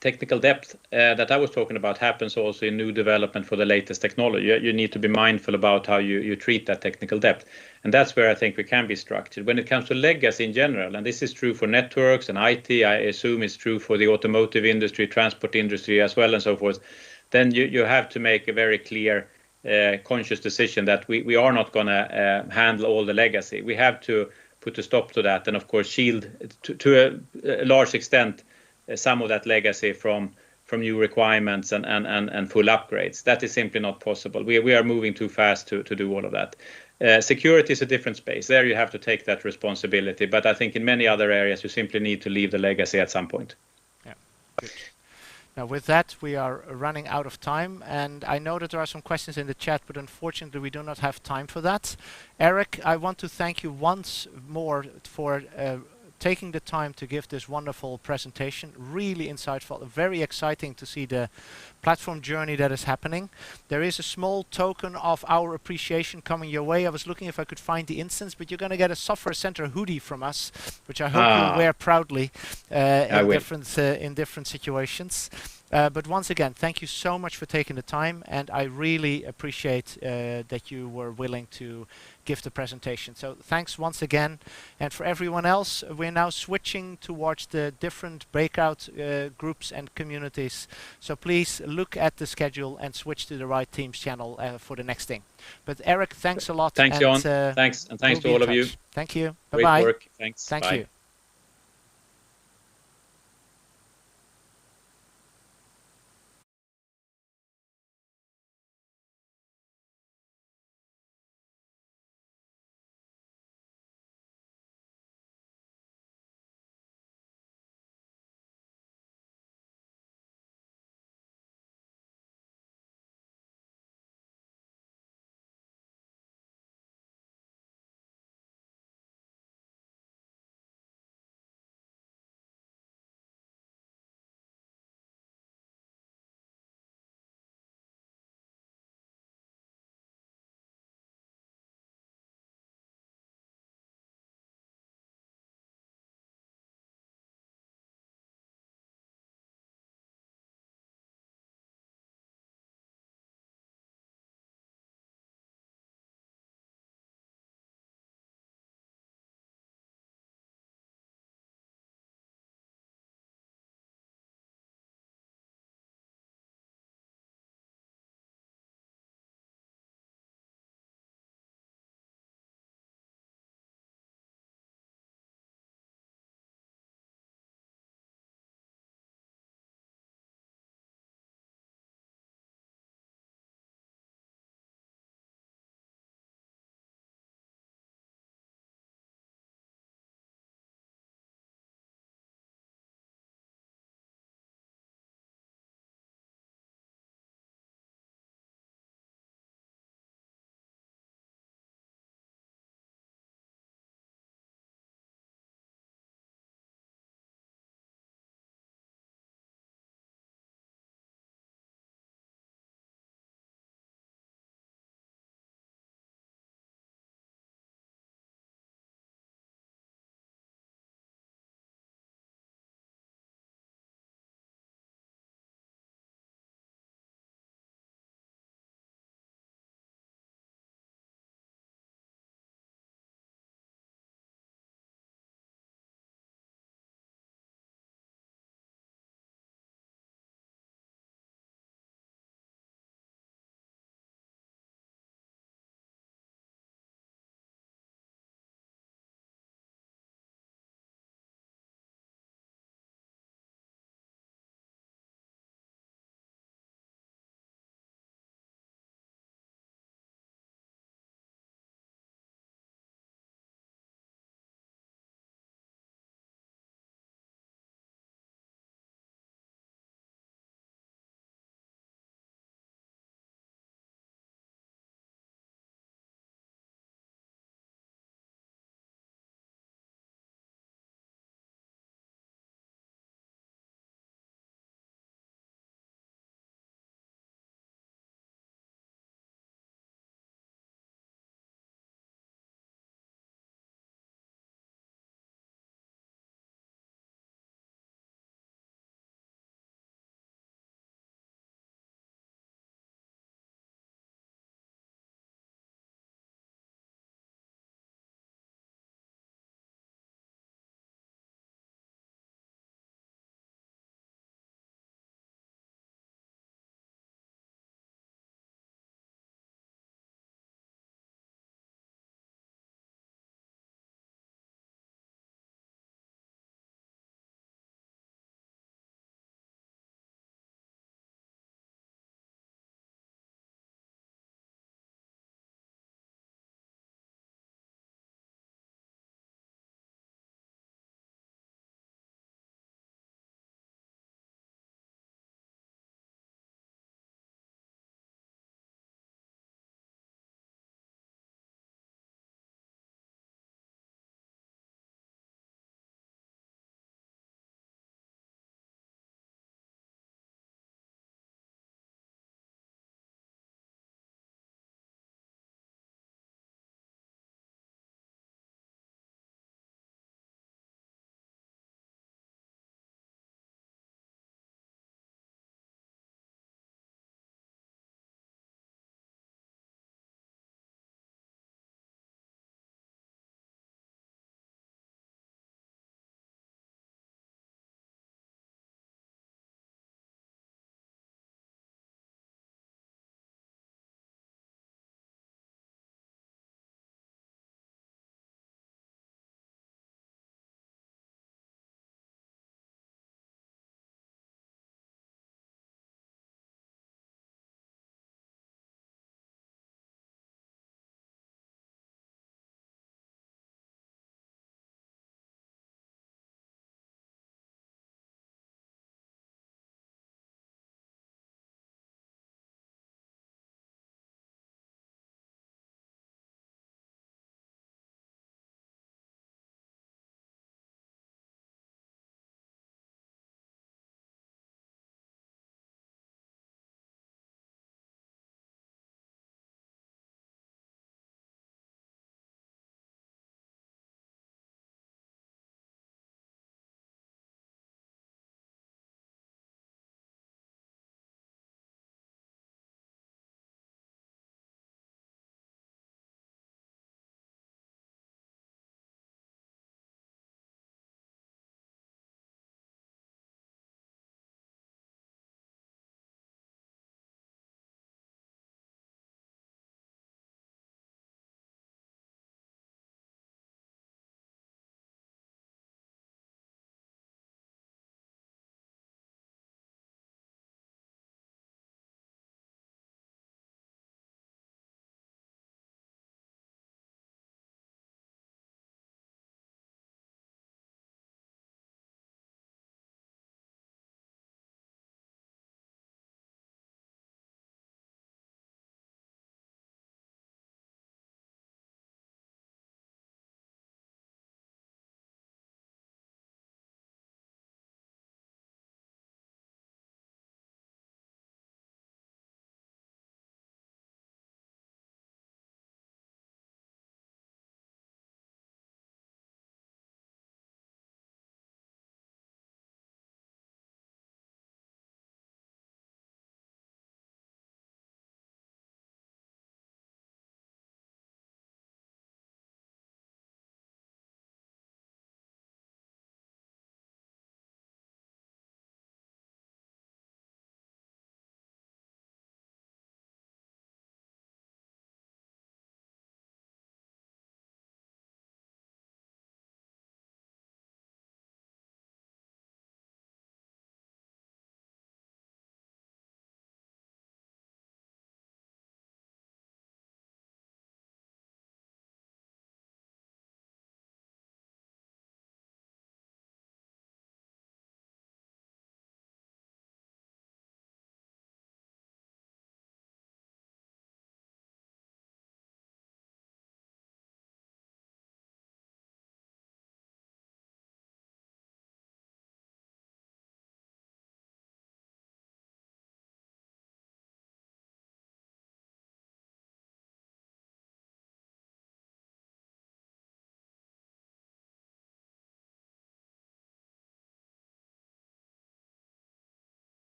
technical depth that I was talking about happens also in new development for the latest technology. You need to be mindful about how you treat that technical depth. And that's where I think we can be structured. When it comes to legacy in general, and this is true for networks and IT, I assume it's true for the automotive industry, transport industry as well and so forth, then you have to make a very clear conscious decision that we are not going to handle all the legacy. We have to put a stop to that and, of course, shield to a large extent some of that legacy from new requirements and full upgrades. That is simply not possible. We are moving too fast to do all of that. Security is a different space. There you have to take that responsibility. But I think in many other areas, you simply need to leave the legacy at some point. Yeah, good. Now, with that, we are running out of time, and I know that there are some questions in the chat, but unfortunately, we do not have time for that. Eric, I want to thank you once more for taking the time to give this wonderful presentation. Really insightful, very exciting to see the platform journey that is happening. There is a small token of our appreciation coming your way. I was looking if I could find the instance, but you're going to get a Software Center hoodie from us, which I hope you'll wear proudly in different situations. But once again, thank you so much for taking the time, and I really appreciate that you were willing to give the presentation. So thanks once again. And for everyone else, we're now switching towards the different breakout groups and communities. So please look at the schedule and switch to the right Teams channel for the next thing. But Eric, thanks a lot. Thanks, Jon. Thanks, and thanks to all of you. Thank you. Bye-bye. Great work. Thanks. Thank Bye. you.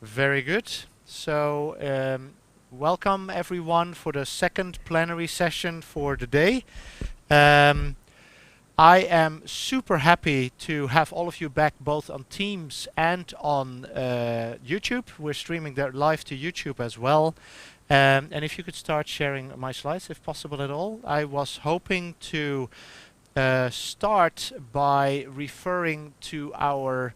Very good. So welcome everyone for the second plenary session for the day. I am super happy to have all of you back both on Teams and on YouTube. We're streaming that live to YouTube as well. And if you could start sharing my slides if possible at all. I was hoping to start by referring to our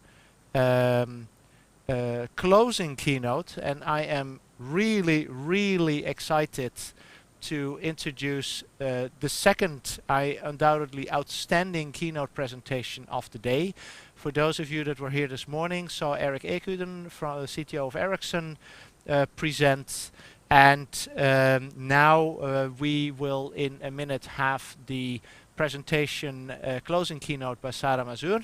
closing keynote, and I am really excited to introduce the second, undoubtedly outstanding keynote presentation of the day. For those of you that were here this morning, saw Erik Ekuden, from the CTO of Ericsson, present, and now we will in a minute have the presentation closing keynote by Sara Mazur.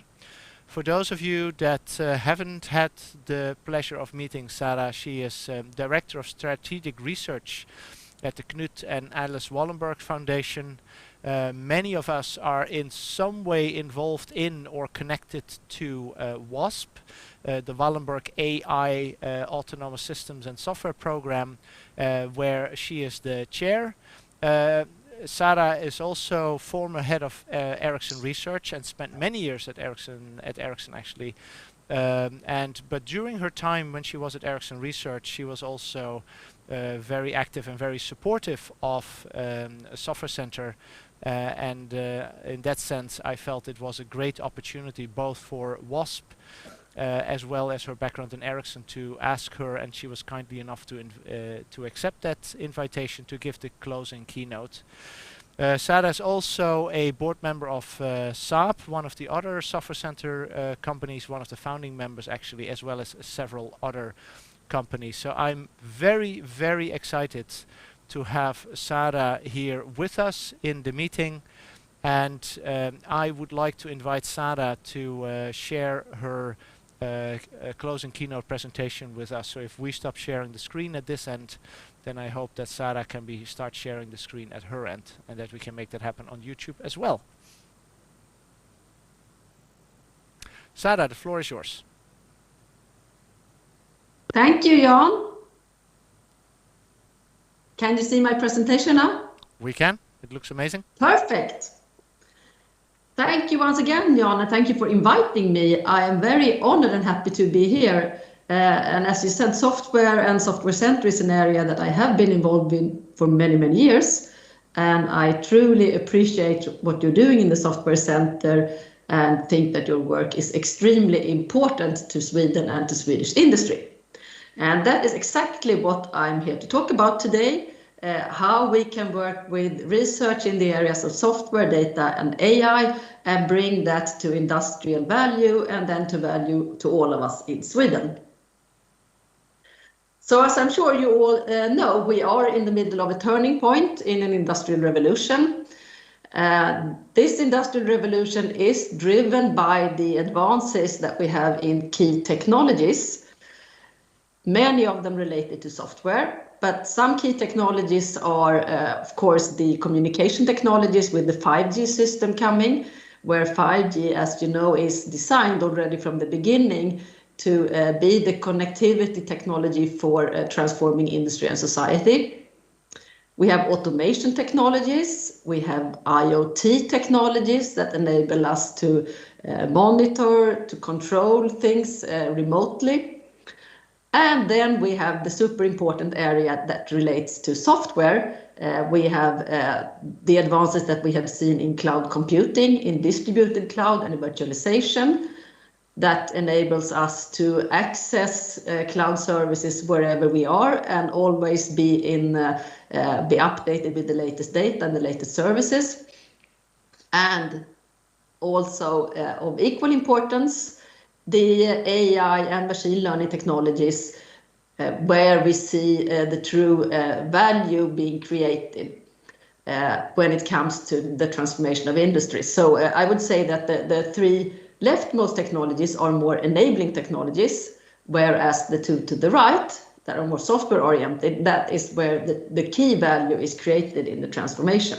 For those of you that haven't had the pleasure of meeting Sara, she is Director of Strategic Research at the Knut and Alice Wallenberg Foundation. Many of us are in some way involved in or connected to WASP, the Wallenberg AI Autonomous Systems and Software Program, where she is the chair. Sara is also former head of Ericsson Research and spent many years at Ericsson actually. But during her time when she was at Ericsson Research, she was also very active and very supportive of Software Center. In that sense, I felt it was a great opportunity both for WASP as well as her background in Ericsson to ask her, and she was kindly enough to accept that invitation to give the closing keynote. Sara is also a board member of Saab, one of the other Software Center companies, one of the founding members actually, as well as several other companies. So I'm very excited to have Sara here with us in the meeting, and I would like to invite Sara to share her closing keynote presentation with us. So if we stop sharing the screen at this end, then I hope that Sara can start sharing the screen at her end, and that we can make that happen on YouTube as well. Sara, the floor is yours. Thank you, Jan. Can you see my presentation now? We can. It looks amazing. Perfect. Thank you once again, Jan, and thank you for inviting me. I am very honored and happy to be here. And as you said, software and Software Center is an area that I have been involved in for many years. And I truly appreciate what you're doing in the Software Center and think that your work is extremely important to Sweden and to Swedish industry. And that is exactly what I'm here to talk about today. How we can work with research in the areas of software, data and AI and bring that to industrial value and then to value to all of us in Sweden. So as I'm sure you all know, we are in the middle of a turning point in an industrial revolution. This industrial revolution is driven by the advances that we have in key technologies, many of them related to software. But some key technologies are, of course, the communication technologies with the 5G system coming, where 5G, as you know, is designed already from the beginning to be the connectivity technology for transforming industry and society. We have automation technologies. We have IoT technologies that enable us to monitor, to control things remotely. And then we have the super important area that relates to software. We have the advances that we have seen in cloud computing, in distributed cloud and virtualization that enables us to access cloud services wherever we are and always be updated with the latest data and the latest services. And also of equal importance, the AI and machine learning technologies where we see the true value being created when it comes to the transformation of industry. So I would say that the three leftmost technologies are more enabling technologies, whereas the two to the right that are more software oriented, that is where the key value is created in the transformation.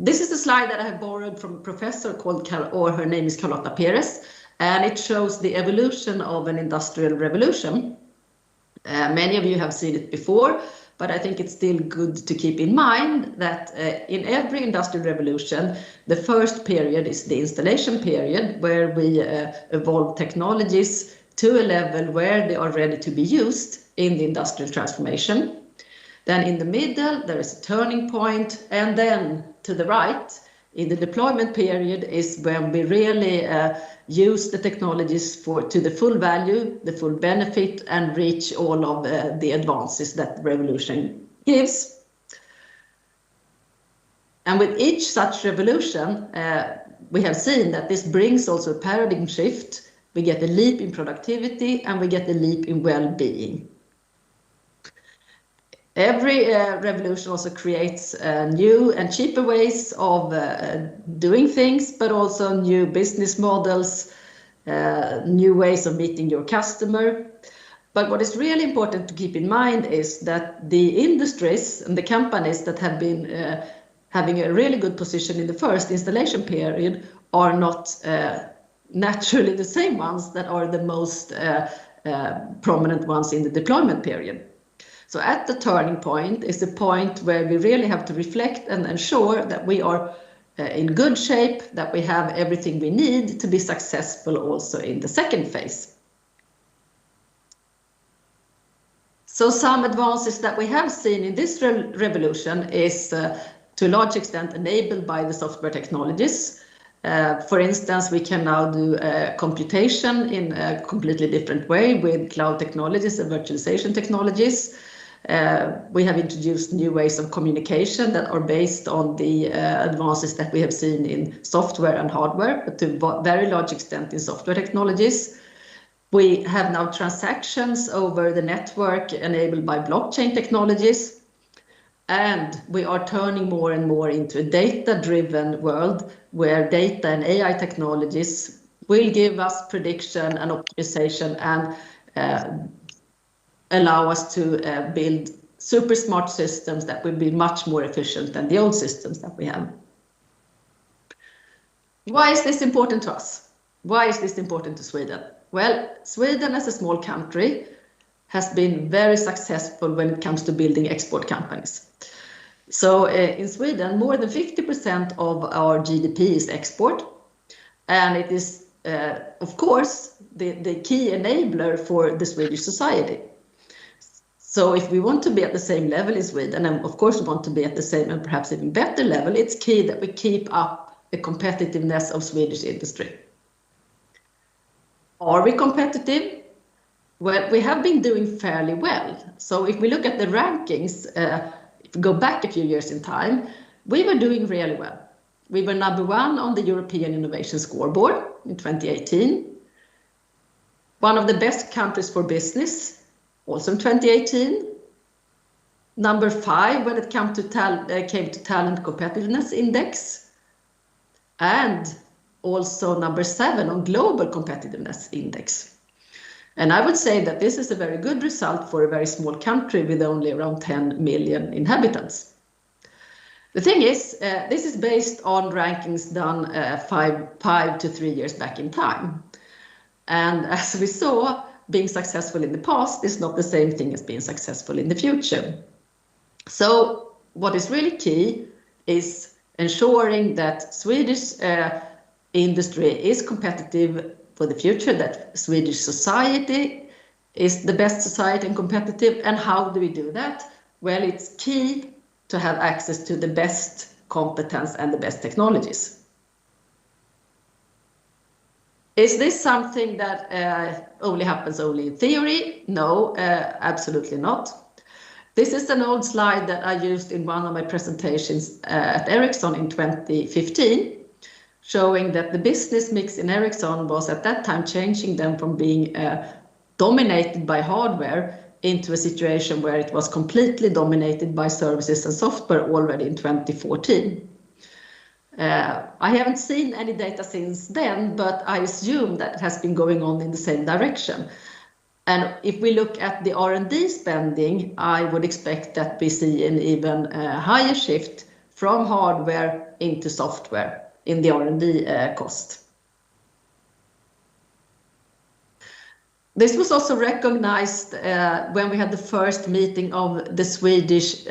This is a slide that I have borrowed from a professor called, her name is Carlota Perez, and it shows the evolution of an industrial revolution. Many of you have seen it before, but I think it's still good to keep in mind that in every industrial revolution, the first period is the installation period, where we evolve technologies to a level where they are ready to be used in the industrial transformation. Then in the middle, there is a turning point, and then to the right, in the deployment period, is when we really use the technologies to the full value, the full benefit, and reach all of the advances that the revolution gives. And with each such revolution, we have seen that this brings also a paradigm shift. We get a leap in productivity, and we get a leap in well-being. Every revolution also creates new and cheaper ways of doing things, but also new business models, new ways of meeting your customer. But what is really important to keep in mind is that the industries and the companies that have been having a really good position in the first installation period are not naturally the same ones that are the most prominent ones in the deployment period. So at the turning point is the point where we really have to reflect and ensure that we are in good shape, that we have everything we need to be successful also in the second phase. So some advances that we have seen in this revolution is to a large extent enabled by the software technologies. For instance, we can now do computation in a completely different way with cloud technologies and virtualization technologies. We have introduced new ways of communication that are based on the advances that we have seen in software and hardware, but to a very large extent in software technologies. We have now transactions over the network enabled by blockchain technologies, and we are turning more and more into a data-driven world where data and AI technologies will give us prediction and optimization and allow us to build super smart systems that will be much more efficient than the old systems that we have. Why is this important to us? Why is this important to Sweden? Well, Sweden as a small country has been very successful when it comes to building export companies. So in Sweden, more than 50% of our GDP is export, and it is, of course, the key enabler for the Swedish society. So if we want to be at the same level in Sweden, and of course we want to be at the same and perhaps even better level, it's key that we keep up the competitiveness of Swedish industry. Are we competitive? Well, we have been doing fairly well. So if we look at the rankings, if we go back a few years in time, we were doing really well. We were #1 on the European Innovation Scoreboard in 2018. One of the best countries for business, also in 2018. #5 when it came to Talent Competitiveness Index, and also #7 on Global Competitiveness Index. And I would say that this is a very good result for a very small country with only around 10 million inhabitants. The thing is, this is based on rankings done 5 to 3 years back in time. And as we saw, being successful in the past is not the same thing as being successful in the future. So what is really key is ensuring that Swedish industry is competitive for the future, that Swedish society is the best society and competitive. And how do we do that? Well, it's key to have access to the best competence and the best technologies. Is this something that only happens in theory? No, absolutely not. This is an old slide that I used in one of my presentations at Ericsson in 2015, showing that the business mix in Ericsson was at that time changing them from being dominated by hardware into a situation where it was completely dominated by services and software already in 2014. I haven't seen any data since then, but I assume that it has been going on in the same direction. And if we look at the R&D spending, I would expect that we see an even higher shift from hardware into software in the R&D cost. This was also recognized when we had the first meeting of the Swedish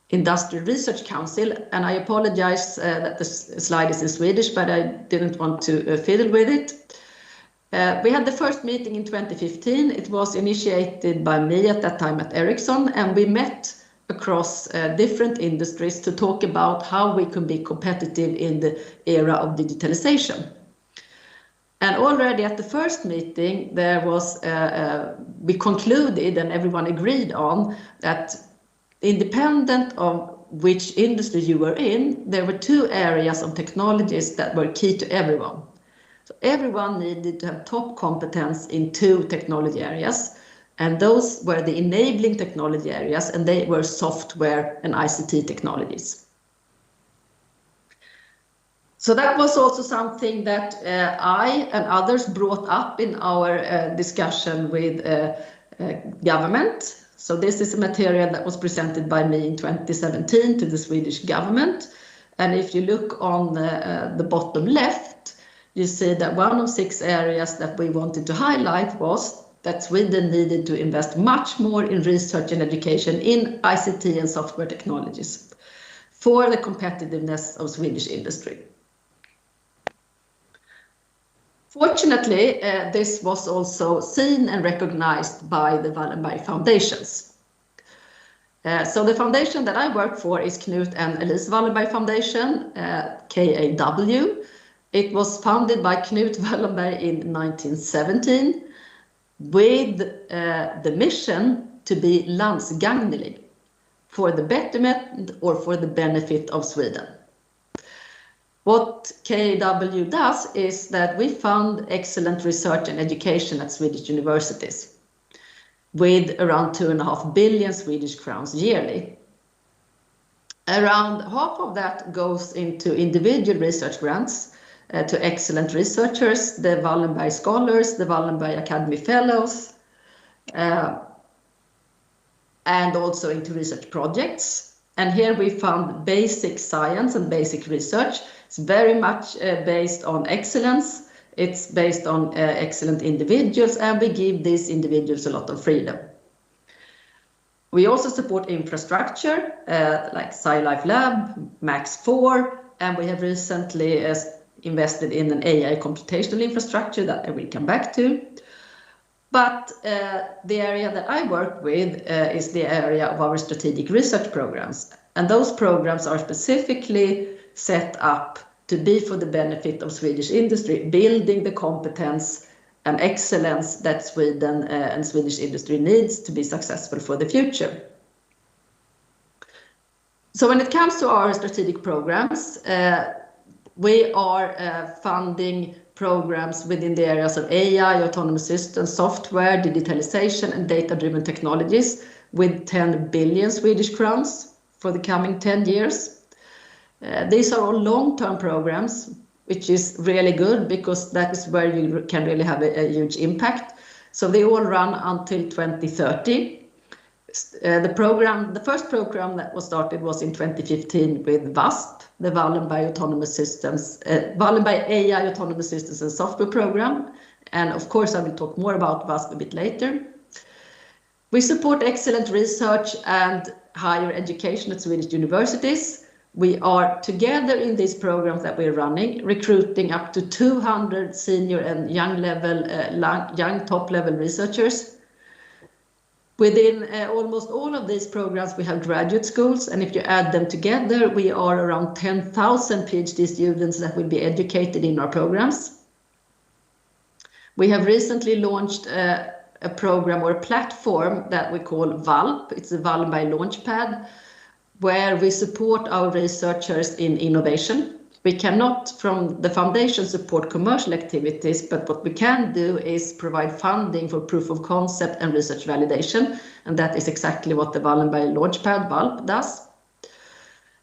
Industrial Research Council, and I apologize that the slide is in Swedish, but I didn't want to fiddle with it. We had the first meeting in 2015. It was initiated by me at that time at Ericsson, and we met across different industries to talk about how we can be competitive in the era of digitalization. And already at the first meeting, there was we concluded and everyone agreed on that independent of which industry you were in, there were two areas of technologies that were key to everyone. So everyone needed to have top competence in two technology areas, and those were the enabling technology areas, and they were software and ICT technologies. So that was also something that I and others brought up in our discussion with government. So this is a material that was presented by me in 2017 to the Swedish government. And if you look on the bottom left, you see that one of 6 areas that we wanted to highlight was that Sweden needed to invest much more in research and education in ICT and software technologies for the competitiveness of Swedish industry. Fortunately, this was also seen and recognized by the Wallenberg Foundations. So the foundation that I work for is Knut and Elise Wallenberg Foundation, KAW. It was founded by Knut Wallenberg in 1917 with the mission to be landsgagnelig, for the betterment or for the benefit of Sweden. What KAW does is that we fund excellent research and education at Swedish universities with around 2.5 billion Swedish crowns yearly. Around half of that goes into individual research grants to excellent researchers, the Wallenberg Scholars, the Wallenberg Academy Fellows, and also into research projects. And here we fund basic science and basic research. It's very much based on excellence. It's based on excellent individuals, and we give these individuals a lot of freedom. We also support infrastructure like SciLife Lab, Max4, and we have recently invested in an AI computational infrastructure that I will come back to. But the area that I work with is the area of our strategic research programs. And those programs are specifically set up to be for the benefit of Swedish industry, building the competence and excellence that Sweden and Swedish industry needs to be successful for the future. So when it comes to our strategic programs, we are funding programs within the areas of AI, autonomous systems, software, digitalization, and data-driven technologies with 10 billion Swedish crowns for the coming 10 years. These are all long-term programs, which is really good because that is where you can really have a huge impact. So they all run until 2030. The first program that was started was in 2015 with WASP, the Wallenberg Autonomous Systems, Wallenberg AI Autonomous Systems and Software Program. And of course, I will talk more about WASP a bit later. We support excellent research and higher education at Swedish universities. We are together in these programs that we're running, recruiting up to 200 senior and young top-level researchers. Within almost all of these programs, we have graduate schools, and if you add them together, we are around 10,000 PhD students that will be educated in our programs. We have recently launched a program or a platform that we call VALP. It's a Wallenberg Launchpad, where we support our researchers in innovation. We cannot, from the foundation, support commercial activities, but what we can do is provide funding for proof of concept and research validation, and that is exactly what the Wallenberg Launchpad, VALP, does.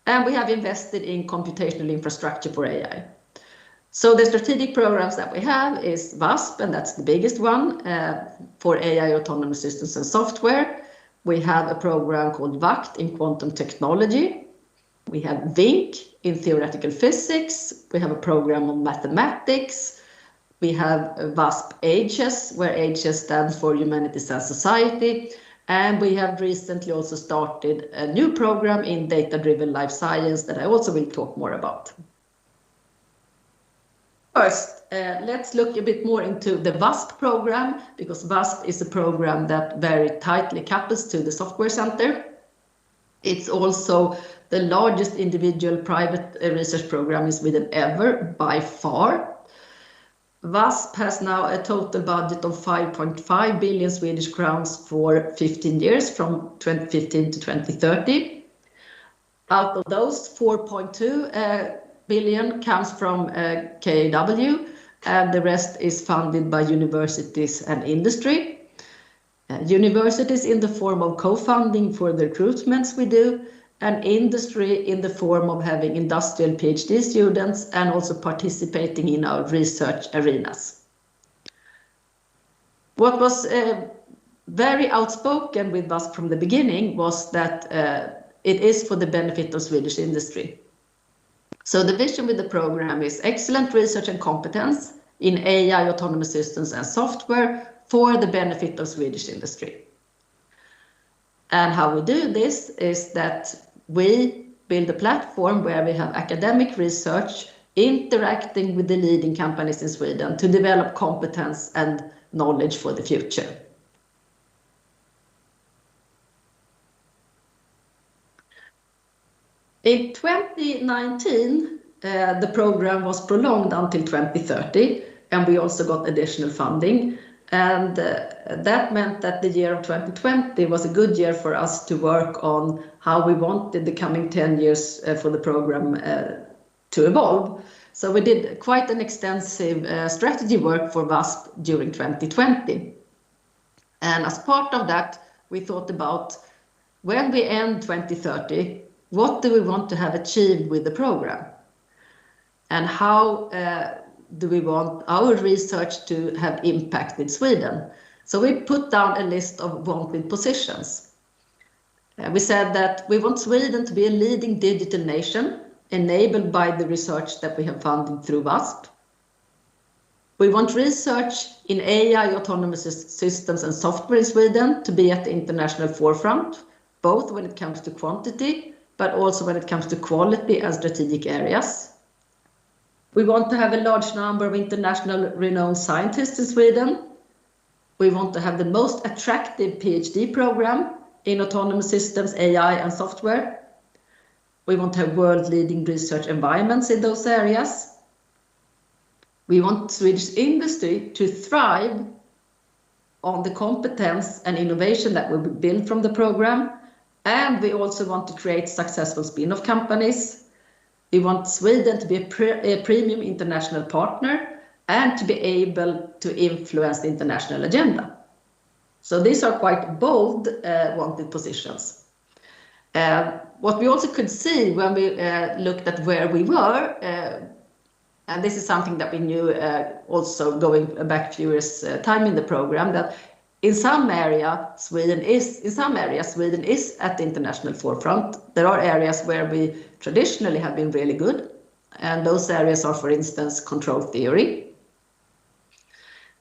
And we have invested in computational infrastructure for AI. So the strategic programs that we have is WASP, and that's the biggest one, for AI autonomous systems and software. We have a program called VACT in quantum technology. We have VINC in theoretical physics. We have a program on mathematics, We have VASP AGES, where AGES stands for Humanities and Society. And we have recently also started a new program in data-driven life science that I also will talk more about. First, let's look a bit more into the VASP program, because VASP is a program that very tightly couples to the Software Center. It's also the largest individual private research program in Sweden ever, by far. VASP has now a total budget of 5.5 billion Swedish crowns for 15 years, from 2015 to 2030. Out of those, 4.2 billion comes from KAW, and the rest is funded by universities and industry. Universities in the form of co-funding for the recruitments we do, and industry in the form of having industrial PhD students and also participating in our research arenas. What was very outspoken with VASP from the beginning was that it is for the benefit of Swedish industry. So the vision with the program is excellent research and competence in AI, autonomous systems and software for the benefit of Swedish industry. And how we do this is that we build a platform where we have academic research interacting with the leading companies in Sweden to develop competence and knowledge for the future. In 2019, the program was prolonged until 2030, and we also got additional funding. And that meant that the year of 2020 was a good year for us to work on how we wanted the coming 10 years for the program to evolve. So we did quite an extensive strategy work for VASP during 2020. And as part of that, we thought about when we end 2030, what do we want to have achieved with the program? And how do we want our research to have impact in Sweden? So we put down a list of wanted positions. We said that we want Sweden to be a leading digital nation, enabled by the research that we have funded through VASP. We want research in AI, autonomous systems and software in Sweden to be at the international forefront, both when it comes to quantity, but also when it comes to quality and strategic areas. We want to have a large number of international renowned scientists in Sweden. We want to have the most attractive PhD program in autonomous systems, AI and software. We want to have world-leading research environments in those areas. We want Swedish industry to thrive on the competence and innovation that will be built from the program. And we also want to create successful spin-off companies. We want Sweden to be a premium international partner and to be able to influence the international agenda. So these are quite bold wanted positions. What we also could see when we looked at where we were, and this is something that we knew also going back a few years time in the program, that in some areas Sweden is at the international forefront. There are areas where we traditionally have been really good, and those areas are, for instance, control theory.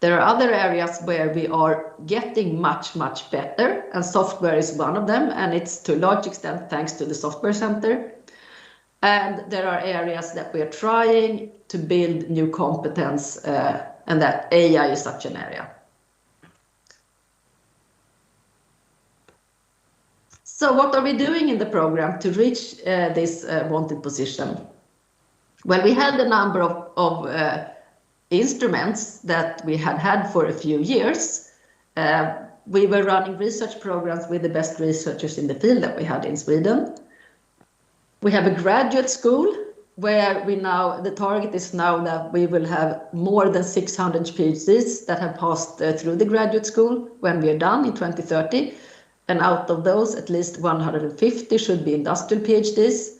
There are other areas where we are getting much better, and software is one of them, and it's to a large extent thanks to the Software Center. And there are areas that we are trying to build new competence, and that AI is such an area. So what are we doing in the program to reach this wanted position? Well, we had a number of instruments that we had for a few years. We were running research programs with the best researchers in the field that we had in Sweden. We have a graduate school where the target is now that we will have more than 600 PhDs that have passed through the graduate school when we are done in 2030. And out of those, at least 150 should be industrial PhDs.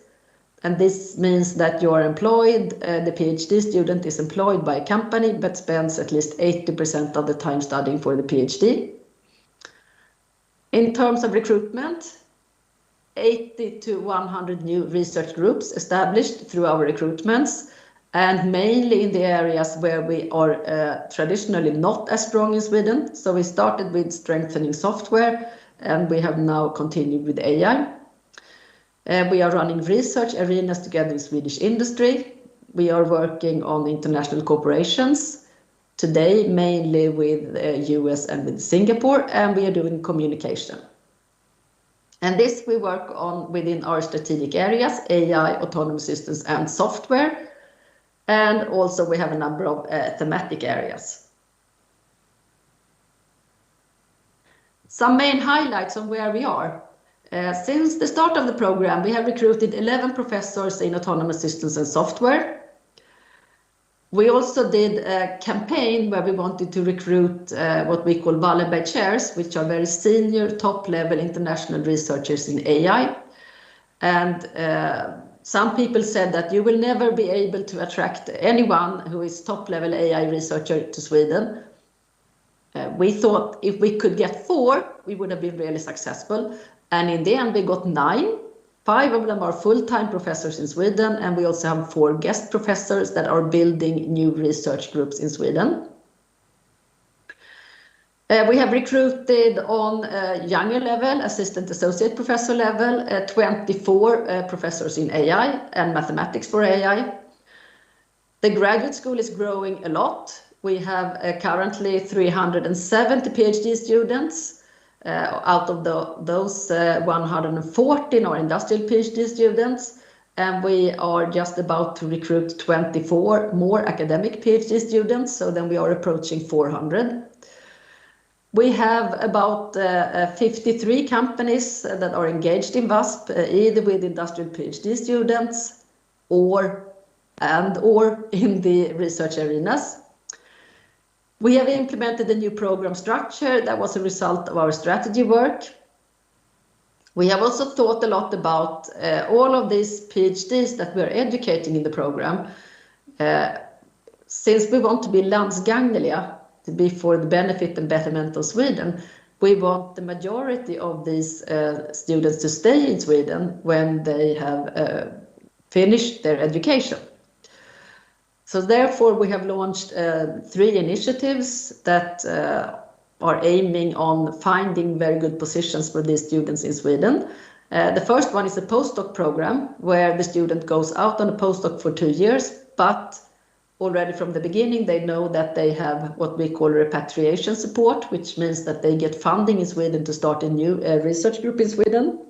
And this means that you are employed, the PhD student is employed by a company, but spends at least 80% of the time studying for the PhD. In terms of recruitment, 80 to 100 new research groups established through our recruitments. and mainly in the areas where we are traditionally not as strong in Sweden. So we started with strengthening software, and we have now continued with AI. We are running research arenas together with Swedish industry. We are working on international cooperations, today mainly with US and with Singapore, and we are doing communication. And this we work on within our strategic areas, AI, autonomous systems and software. And also we have a number of thematic areas. Some main highlights on where we are. Since the start of the program, we have recruited 11 professors in autonomous systems and software. We also did a campaign where we wanted to recruit what we call Wallenberg chairs, which are very senior, top-level international researchers in AI. And some people said that you will never be able to attract anyone who is top-level AI researcher to Sweden. We thought if we could get 4, we would have been really successful. And in the end, we got 9. 5 of them are full-time professors in Sweden, and we also have 4 guest professors that are building new research groups in Sweden. We have recruited on younger level, assistant associate professor level, 24 professors in AI and mathematics for AI. The graduate school is growing a lot. We have currently 370 PhD students. Out of those 114 are industrial PhD students, and we are just about to recruit 24 more academic PhD students, so then we are approaching 400. We have about 53 companies that are engaged in WASP, either with industrial PhD students or in the research arenas. We have implemented a new program structure that was a result of our strategy work. We have also thought a lot about all of these PhDs that we're educating in the program. Since we want to be landsgagneliga, to be for the benefit and betterment of Sweden, we want the majority of these students to stay in Sweden when they have finished their education. So therefore, we have launched 3 initiatives that are aiming on finding very good positions for these students in Sweden. The first one is a postdoc program where the student goes out on a postdoc for 2 years, but already from the beginning, they know that they have what we call repatriation support, which means that they get funding in Sweden to start a new research group in Sweden.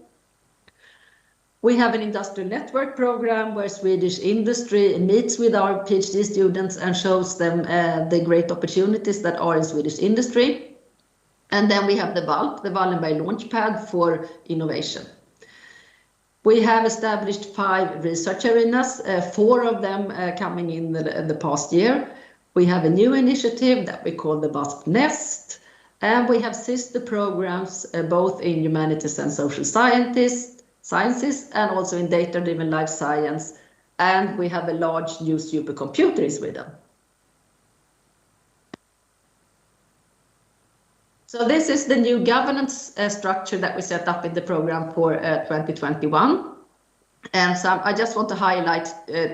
We have an industrial network program where Swedish industry meets with our PhD students and shows them the great opportunities that are in Swedish industry. And then we have the VALP, the Wallenberg Launchpad for innovation. We have established 5 research arenas, 4 of them coming in the past year. We have a new initiative that we call the WASP Nest, and we have sister programs both in humanities and social sciences and also in data-driven life science, and we have a large new supercomputer in Sweden. So this is the new governance structure that we set up in the program for 2021. And I just want to highlight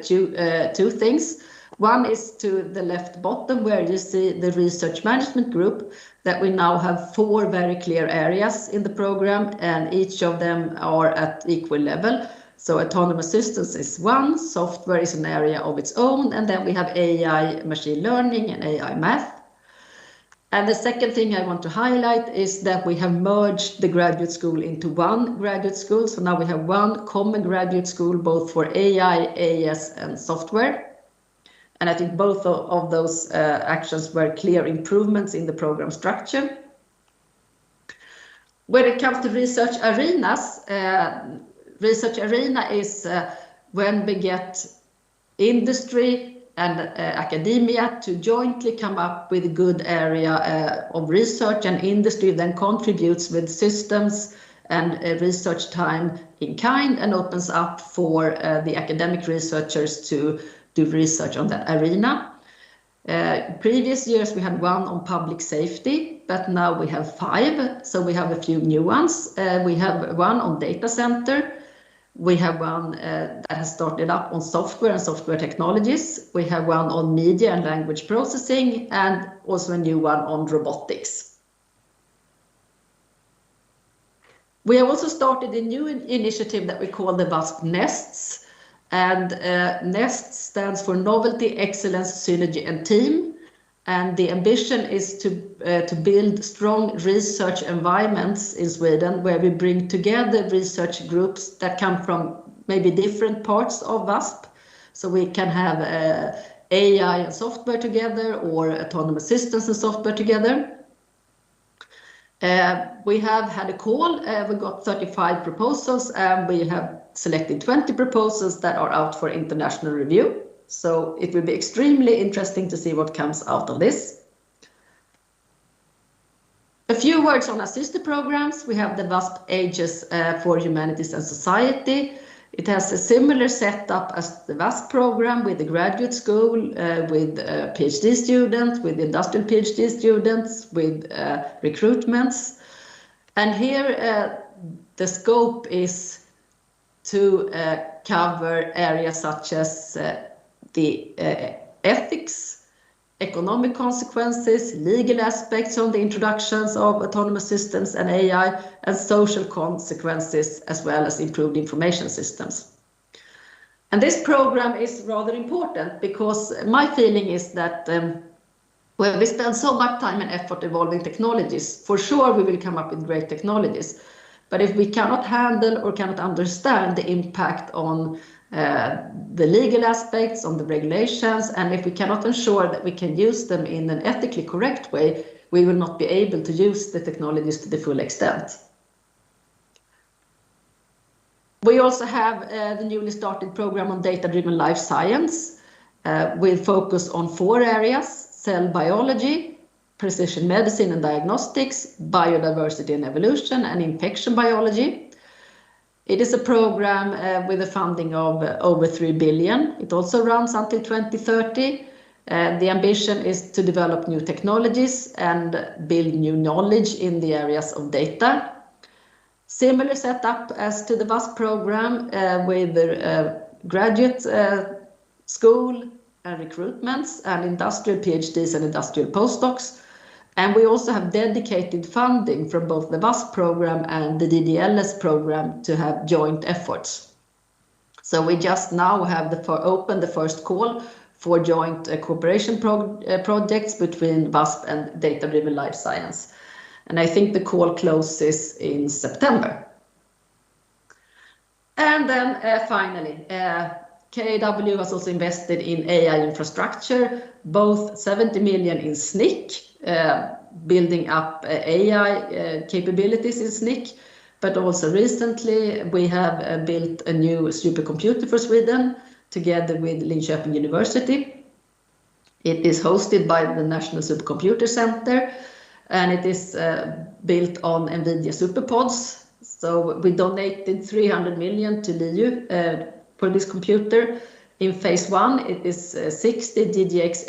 two things. One is to the left bottom where you see the research management group, that we now have 4 very clear areas in the program, and each of them are at equal level. So autonomous systems is one, software is an area of its own, and then we have AI, machine learning, and AI math. And the second thing I want to highlight is that we have merged the graduate school into one graduate school. So now we have one common graduate school, both for AI, AS, and software. And I think both of those actions were clear improvements in the program structure. When it comes to research arenas, research arena is when we get industry and academia to jointly come up with a good area of research, and industry then contributes with systems and research time in kind and opens up for the academic researchers to do research on that arena. Previous years we had 1 on public safety, but now we have 5, so we have a few new ones. We have 1 on data center, We have one that has started up on software and software technologies. We have one on media and language processing, and also a new one on robotics. We have also started a new initiative that we call the WASP Nests. And NEST stands for Novelty, Excellence, Synergy and Team. And the ambition is to build strong research environments in Sweden where we bring together research groups that come from maybe different parts of WASP. So we can have AI and software together, or autonomous systems and software together. We have had a call, we got 35 proposals, and we have selected 20 proposals that are out for international review. So it will be extremely interesting to see what comes out of this. A few words on our sister programs. We have the WASP Ages for Humanities and Society. It has a similar setup as the WASP program, with the graduate school, with PhD students, with industrial PhD students, with recruitments. And here the scope is to cover areas such as the ethics, economic consequences, legal aspects on the introductions of autonomous systems and AI, and social consequences, as well as improved information systems. And this program is rather important because my feeling is that when we spend so much time and effort evolving technologies, for sure we will come up with great technologies. But if we cannot handle or cannot understand the impact on the legal aspects, on the regulations, and if we cannot ensure that we can use them in an ethically correct way, we will not be able to use the technologies to the full extent. We also have the newly started program on data-driven life science with focus on 4 areas: cell biology, precision medicine and diagnostics, biodiversity and evolution, and infection biology. It is a program with a funding of over 3 billion. It also runs until 2030. The ambition is to develop new technologies and build new knowledge in the areas of data. Similar setup as to the WASP program with graduate school and recruitments and industrial PhDs and industrial postdocs. And we also have dedicated funding from both the WASP program and the DDLS program to have joint efforts. So we just now have opened the first call for joint cooperation projects between WASP and data-driven life science. And I think the call closes in September. And then finally, KAW has also invested in AI infrastructure, both 70 million in SNIC, building up AI capabilities in SNIC, but also recently we have built a new supercomputer for Sweden together with Linköping University. It is hosted by the National Supercomputer Center, and it is built on NVIDIA SuperPods. So we donated 300 million to LIU for this computer. In phase 1, it is 60 DGX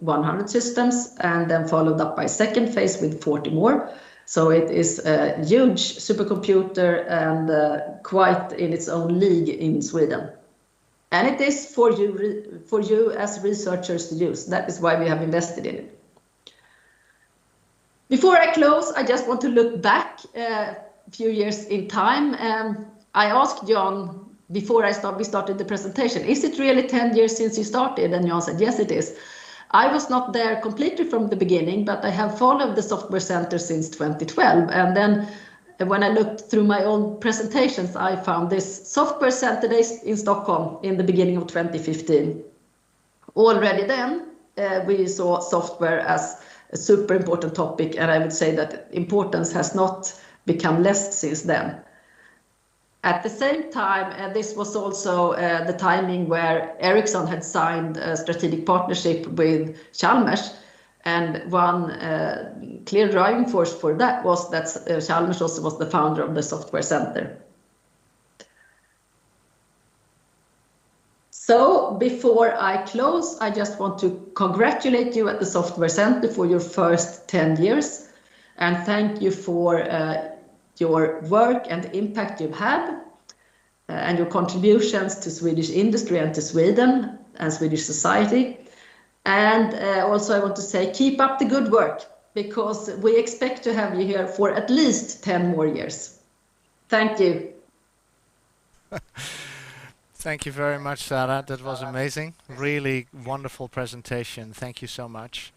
A100 systems, and then followed up by second phase with 40 more. So it is a huge supercomputer and quite in its own league in Sweden. And it is for you as researchers to use. That is why we have invested in it. Before I close, I just want to look back a few years in time. I asked Jan before we started the presentation, is it really 10 years since you started? And Jan said, yes, it is. I was not there completely from the beginning, but I have followed the Software Center since 2012. And then when I looked through my old presentations, I found this Software Center Days in Stockholm in the beginning of 2015. Already then, we saw software as a super important topic, and I would say that importance has not become less since then. At the same time, this was also the timing where Ericsson had signed a strategic partnership with Chalmers, and one clear driving force for that was that Chalmers also was the founder of the Software Center. So before I close, I just want to congratulate you at the Software Center for your first 10 years, and thank you for your work and the impact you've had. and your contributions to Swedish industry and to Sweden and Swedish society. And also I want to say, keep up the good work, because we expect to have you here for at least 10 more years. Thank you. Thank you very much, Sarah. That was amazing. Really wonderful presentation. Thank you so much.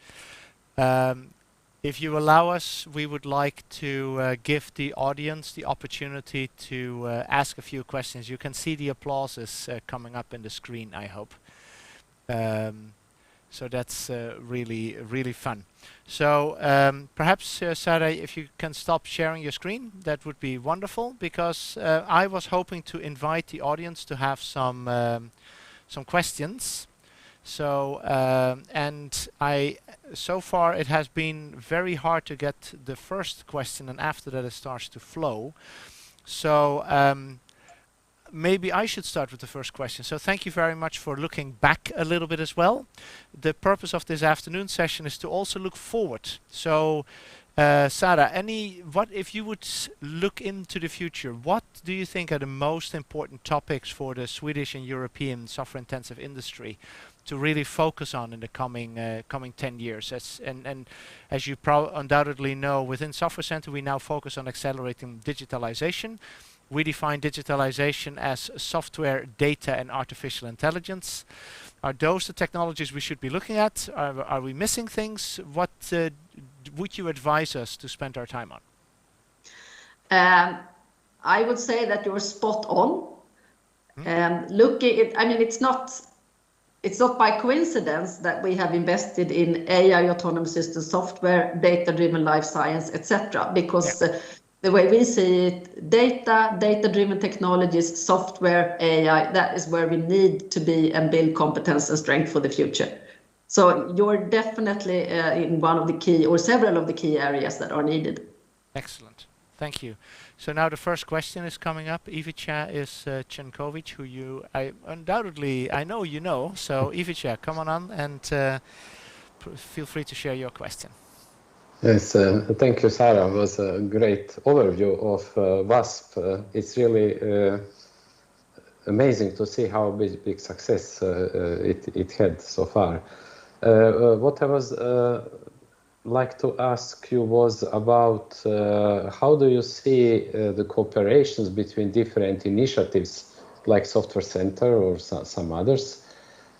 If you allow us, we would like to give the audience the opportunity to ask a few questions. You can see the applause is coming up in the screen, I hope. So that's really, really fun. So perhaps, Sarah, if you can stop sharing your screen, that would be wonderful, because I was hoping to invite the audience to have some questions. So so far it has been very hard to get the first question, and after that it starts to flow. So maybe I should start with the first question. So thank you very much for looking back a little bit as well. The purpose of this afternoon session is to also look forward. So Sarah, what if you would look into the future, what do you think are the most important topics for the Swedish and European software intensive industry to really focus on in the coming 10 years? And as you undoubtedly know, within Software Center we now focus on accelerating digitalization. We define digitalization as software, data and artificial intelligence. Are those the technologies we should be looking at? Are we missing things? What would you advise us to spend our time on? I would say that you're spot on. Looking at, I mean, it's not by coincidence that we have invested in AI, autonomous system software, data-driven life science, etc. Because the way we see it, data-driven technologies, software, AI, that is where we need to be and build competence and strength for the future. So you're definitely in one of the key or several of the key areas that are needed. Excellent. Thank you. So now the first question is coming up. Ivica is Czenkovic, who I know you know. So Ivica, come on and feel free to share your question. Yes, thank you, Sarah. It was a great overview of WASP. It's really amazing to see how big success it had so far. What I was like to ask you was about how do you see the cooperations between different initiatives like Software Center or some others?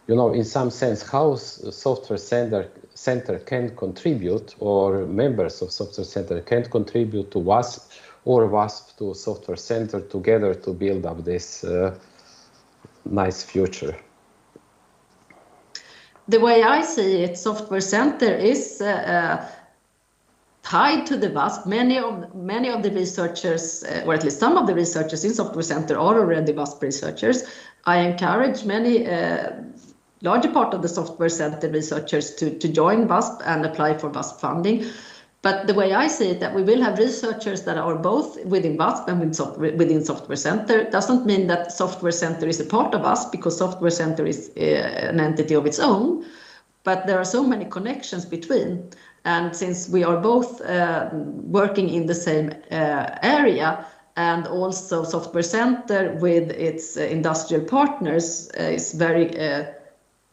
You know, in some sense, how Software Center can contribute, or members of Software Center can contribute to WASP, or WASP to Software Center together to build up this nice future. The way I see it, Software Center is tied to the WASP. Many of the researchers, or at least some of the researchers in Software Center, are already WASP researchers. I encourage many larger part of the Software Center researchers to join WASP and apply for WASP funding. But the way I see it, that we will have researchers that are both within WASP and within Software Center. Doesn't mean that Software Center is a part of WASP, because Software Center is an entity of its own. But there are so many connections between. And since we are both working in the same area, and also Software Center with its industrial partners is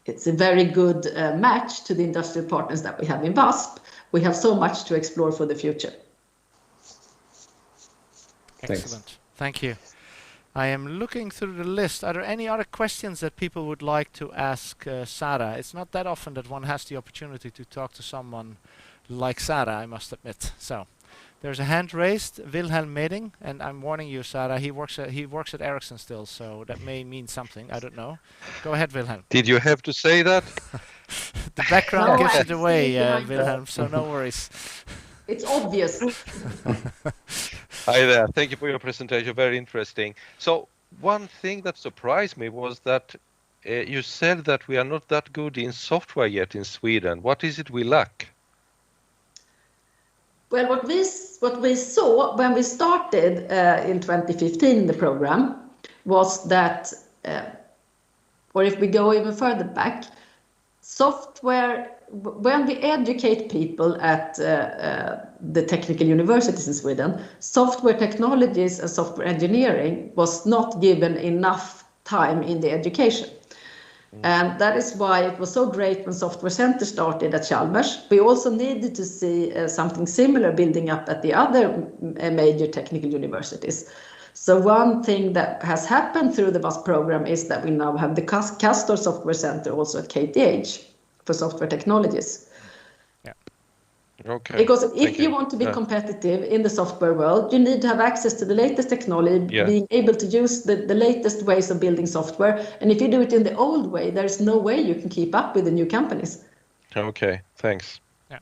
it's a very good match to the industrial partners that we have in WASP. We have so much to explore for the future. Excellent. Thanks. Thank you. I am looking through the list. Are there any other questions that people would like to ask Sarah? It's not that often that one has the opportunity to talk to someone like Sarah, I must admit. So there's a hand raised, Wilhelm Meding, and I'm warning you, Sarah, he works at Ericsson still, so that may mean something. I don't know. Go ahead, Wilhelm. Did you have to say that? The background gives it away, Wilhelm, so no worries. It's obvious. Hi there. Thank you for your presentation. Very interesting. So one thing that surprised me was that you said that we are not that good in software yet in Sweden. What is it we lack? Well, what we saw when we started in 2015 the program was that, or if we go even further back, software, when we educate people at the technical universities in Sweden, software technologies and software engineering was not given enough time in the education. And that is why it was so great when Software Center started at Chalmers. We also needed to see something similar building up at the other major technical universities. So one thing that has happened through the VASP program is that we now have the Castor Software Center also at KTH for software technologies. Yeah. Okay. Because if you want to be competitive in the software world, you need to have access to the latest technology, being able to use the latest ways of building software. And if you do it in the old way, there's no way you can keep up with the new companies. Okay, thanks. Yeah,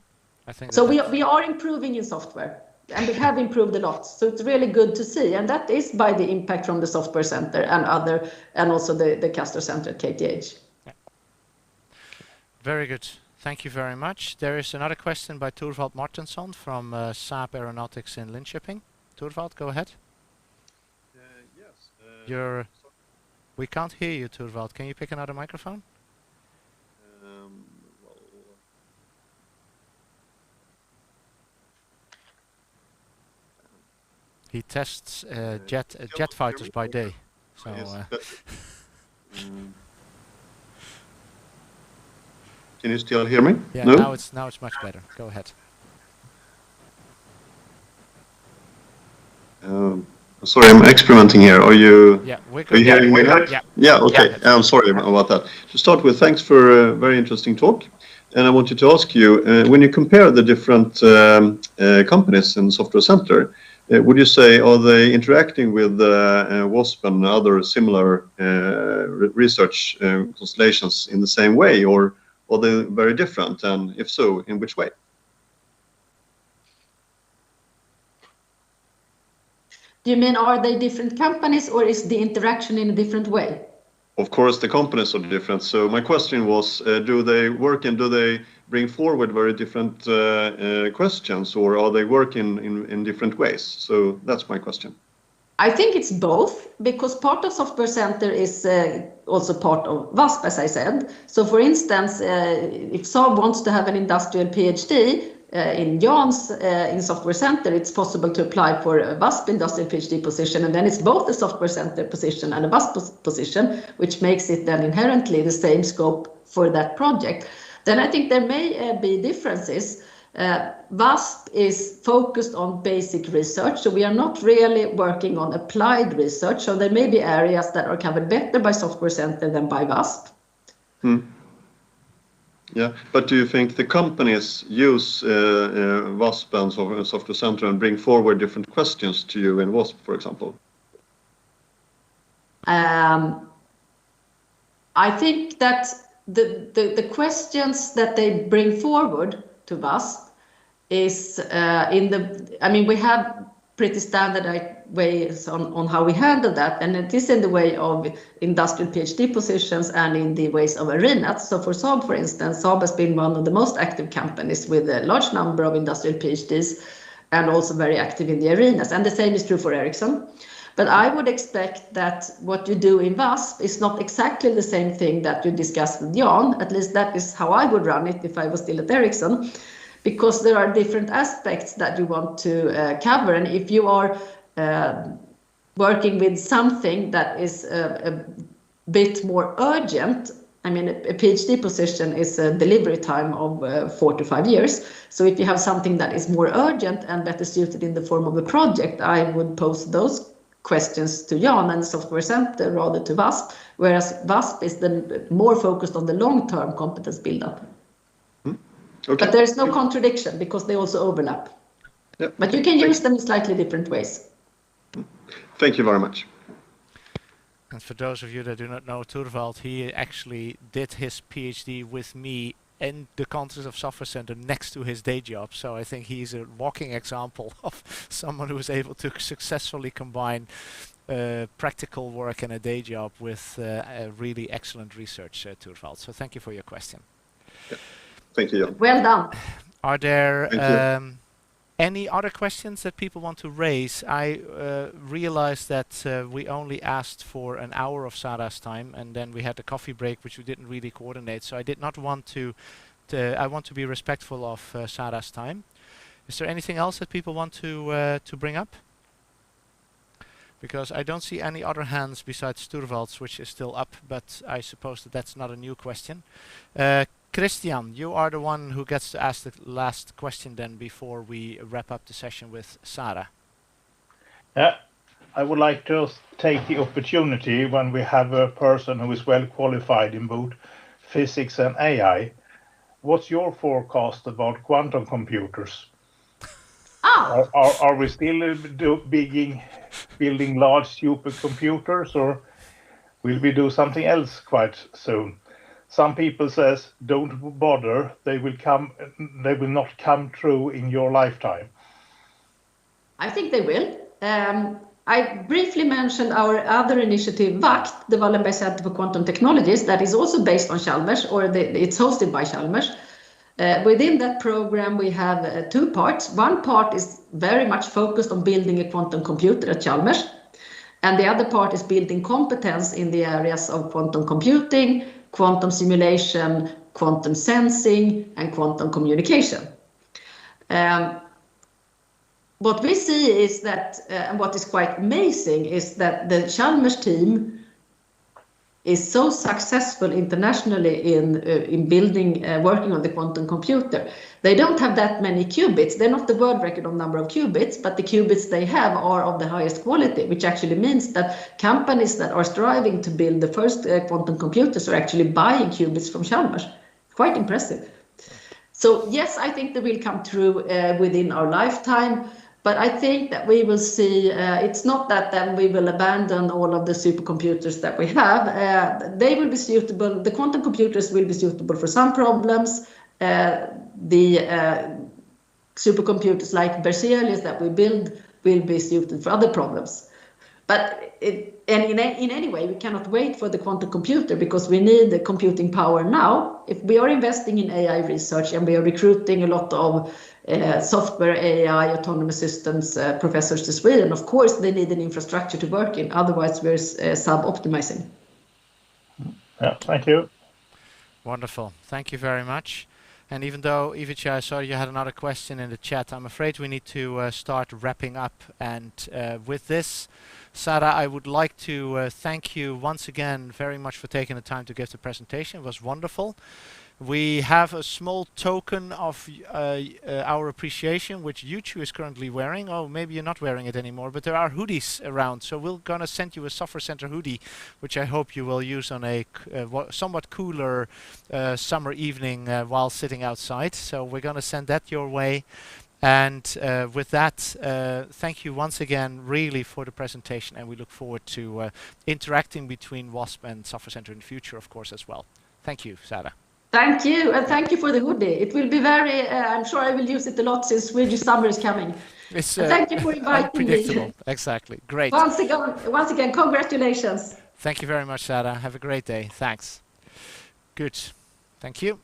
I think so. We are improving in software. And we have improved a lot, so it's really good to see, and that is by the impact from the Software Center and also the Castor Center at KTH. Yeah. Very good, thank you very much. There is another question by Thorvald Martensson from Saab Aeronautics in Linköping. Thorvald, go ahead. Yes. We can't hear you, Thorvald. Can you pick another microphone? He tests jet fighters by day. So, can you still hear me? Yeah, no? now it's much better. Go ahead. Sorry, I'm experimenting here. Are you? Yeah, we're good. Are you hearing me now? Yeah. Yeah. Okay. I'm sorry about that. To start with, thanks for a very interesting talk. And I wanted to ask you, when you compare the different companies in Software Center, would you say, are they interacting with WASP and other similar research constellations in the same way, or are they very different? And if so, in which way? Do you mean, are they different companies, or is the interaction in a different way? Of course, the companies are different. So my question was, do they work and do they bring forward very different questions, or are they working in different ways? So that's my question. I think it's both, because part of Software Center is also part of VASP, as I said. So for instance, if Saab wants to have an industrial PhD in Jan's in Software Center, it's possible to apply for a VASP industrial PhD position, and then it's both a Software Center position and a VASP position, which makes it then inherently the same scope for that project. Then I think there may be differences. VASP is focused on basic research, so we are not really working on applied research. So there may be areas that are covered better by Software Center than by VASP. Yeah, but do you think the companies use VASP and Software Center and bring forward different questions to you in WASP, for example? I think that the questions that they bring forward to VASP is we have pretty standardized ways on how we handle that, and it is in the way of industrial PhD positions and in the ways of arenas. So for Saab, for instance, Saab has been one of the most active companies with a large number of industrial PhDs and also very active in the arenas, and the same is true for Ericsson. But I would expect that what you do in VASP is not exactly the same thing that you discussed with Jan. At least that is how I would run it if I was still at Ericsson, because there are different aspects that you want to cover. And if you are working with something that is a bit more urgent, I mean, a PhD position is a delivery time of 4 to 5 years. So if you have something that is more urgent and better suited in the form of a project, I would pose those questions to Jan and Software Center rather to VASP, whereas VASP is then more focused on the long-term competence build-up. Okay. But there's no contradiction because they also overlap. Yep. But you can use them in slightly different ways. Thank you very much. And for those of you that do not know Thorvald, he actually did his PhD with me in the context of Software Center next to his day job. So I think he's a walking example of someone who is able to successfully combine practical work and a day job with a really excellent research, Thorvald. So thank you for your question. Yeah. Thank you, Jan. Well done. Are there Any other questions that people want to raise? I realized that we only asked for an hour of Sara's time, and then we had a coffee break, which we didn't really coordinate. So I did not want to. I want to be respectful of Sara's time. Is there anything else that people want to bring up? Because I don't see any other hands besides Sturvalds, which is still up, but I suppose that that's not a new question. Christian, you are the one who gets to ask the last question then before we wrap up the session with Sara. Yeah, I would like to take the opportunity when we have a person who is well qualified in both physics and AI. What's your forecast about quantum computers? Are we still building large supercomputers, or will we do something else quite soon? Some people says don't bother; they will not come true in your lifetime. I think they will. I briefly mentioned our other initiative, VACT, the Wallenberg Center for Quantum Technologies, that is also based on Chalmers, or it's hosted by Chalmers. Within that program, we have two parts. One part is very much focused on building a quantum computer at Chalmers, and the other part is building competence in the areas of quantum computing, quantum simulation, quantum sensing, and quantum communication. What we see is that, and what is quite amazing, is that the Chalmers team is so successful internationally in building, working on the quantum computer. They don't have that many qubits. They're not the world record on number of qubits, but the qubits they have are of the highest quality, which actually means that companies that are striving to build the first quantum computers are actually buying qubits from Chalmers. Quite impressive. So yes, I think they will come through within our lifetime. But I think that we will see, it's not that then we will abandon all of the supercomputers that we have. They will be suitable, the quantum computers will be suitable for some problems. The supercomputers like Berzelius that we build will be suited for other problems. But in any way, we cannot wait for the quantum computer because we need the computing power now. If we are investing in AI research and we are recruiting a lot of software, AI, autonomous systems professors to Sweden, of course, they need an infrastructure to work in. Otherwise, we're sub-optimizing. Yeah, thank you. Wonderful. Thank you very much. And even though, Ivica, I saw you had another question in the chat, I'm afraid we need to start wrapping up. And with this, Sara, I would like to thank you once again very much for taking the time to give the presentation. It was wonderful. We have a small token of our appreciation, which Yuchu is currently wearing. Oh, maybe you're not wearing it anymore, but there are hoodies around. So we're going to send you a Software Center hoodie, which I hope you will use on a somewhat cooler summer evening while sitting outside. So we're going to send that your way. And with that, thank you once again really for the presentation, and we look forward to interacting between WASP and Software Center in the future, of course, as well. Thank you, Sara. Thank you, and thank you for the hoodie. It will be very, I'm sure I will use it a lot since Swedish summer is coming. Thank you for inviting me. Exactly, great. Once again, congratulations. Thank you very much, Sara. Have a great day. Thanks. Good, thank you.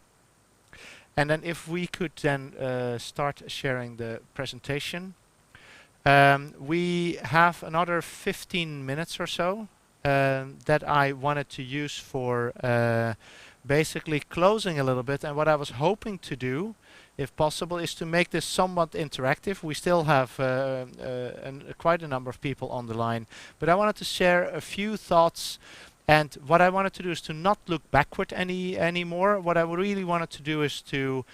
And then if we could then start sharing the presentation. We have another 15 minutes or so that I wanted to use for basically closing a little bit. And what I was hoping to do, if possible, is to make this somewhat interactive. We still have quite a number of people on the line, but I wanted to share a few thoughts. And what I wanted to do is to not look backward anymore. What I really wanted to do is to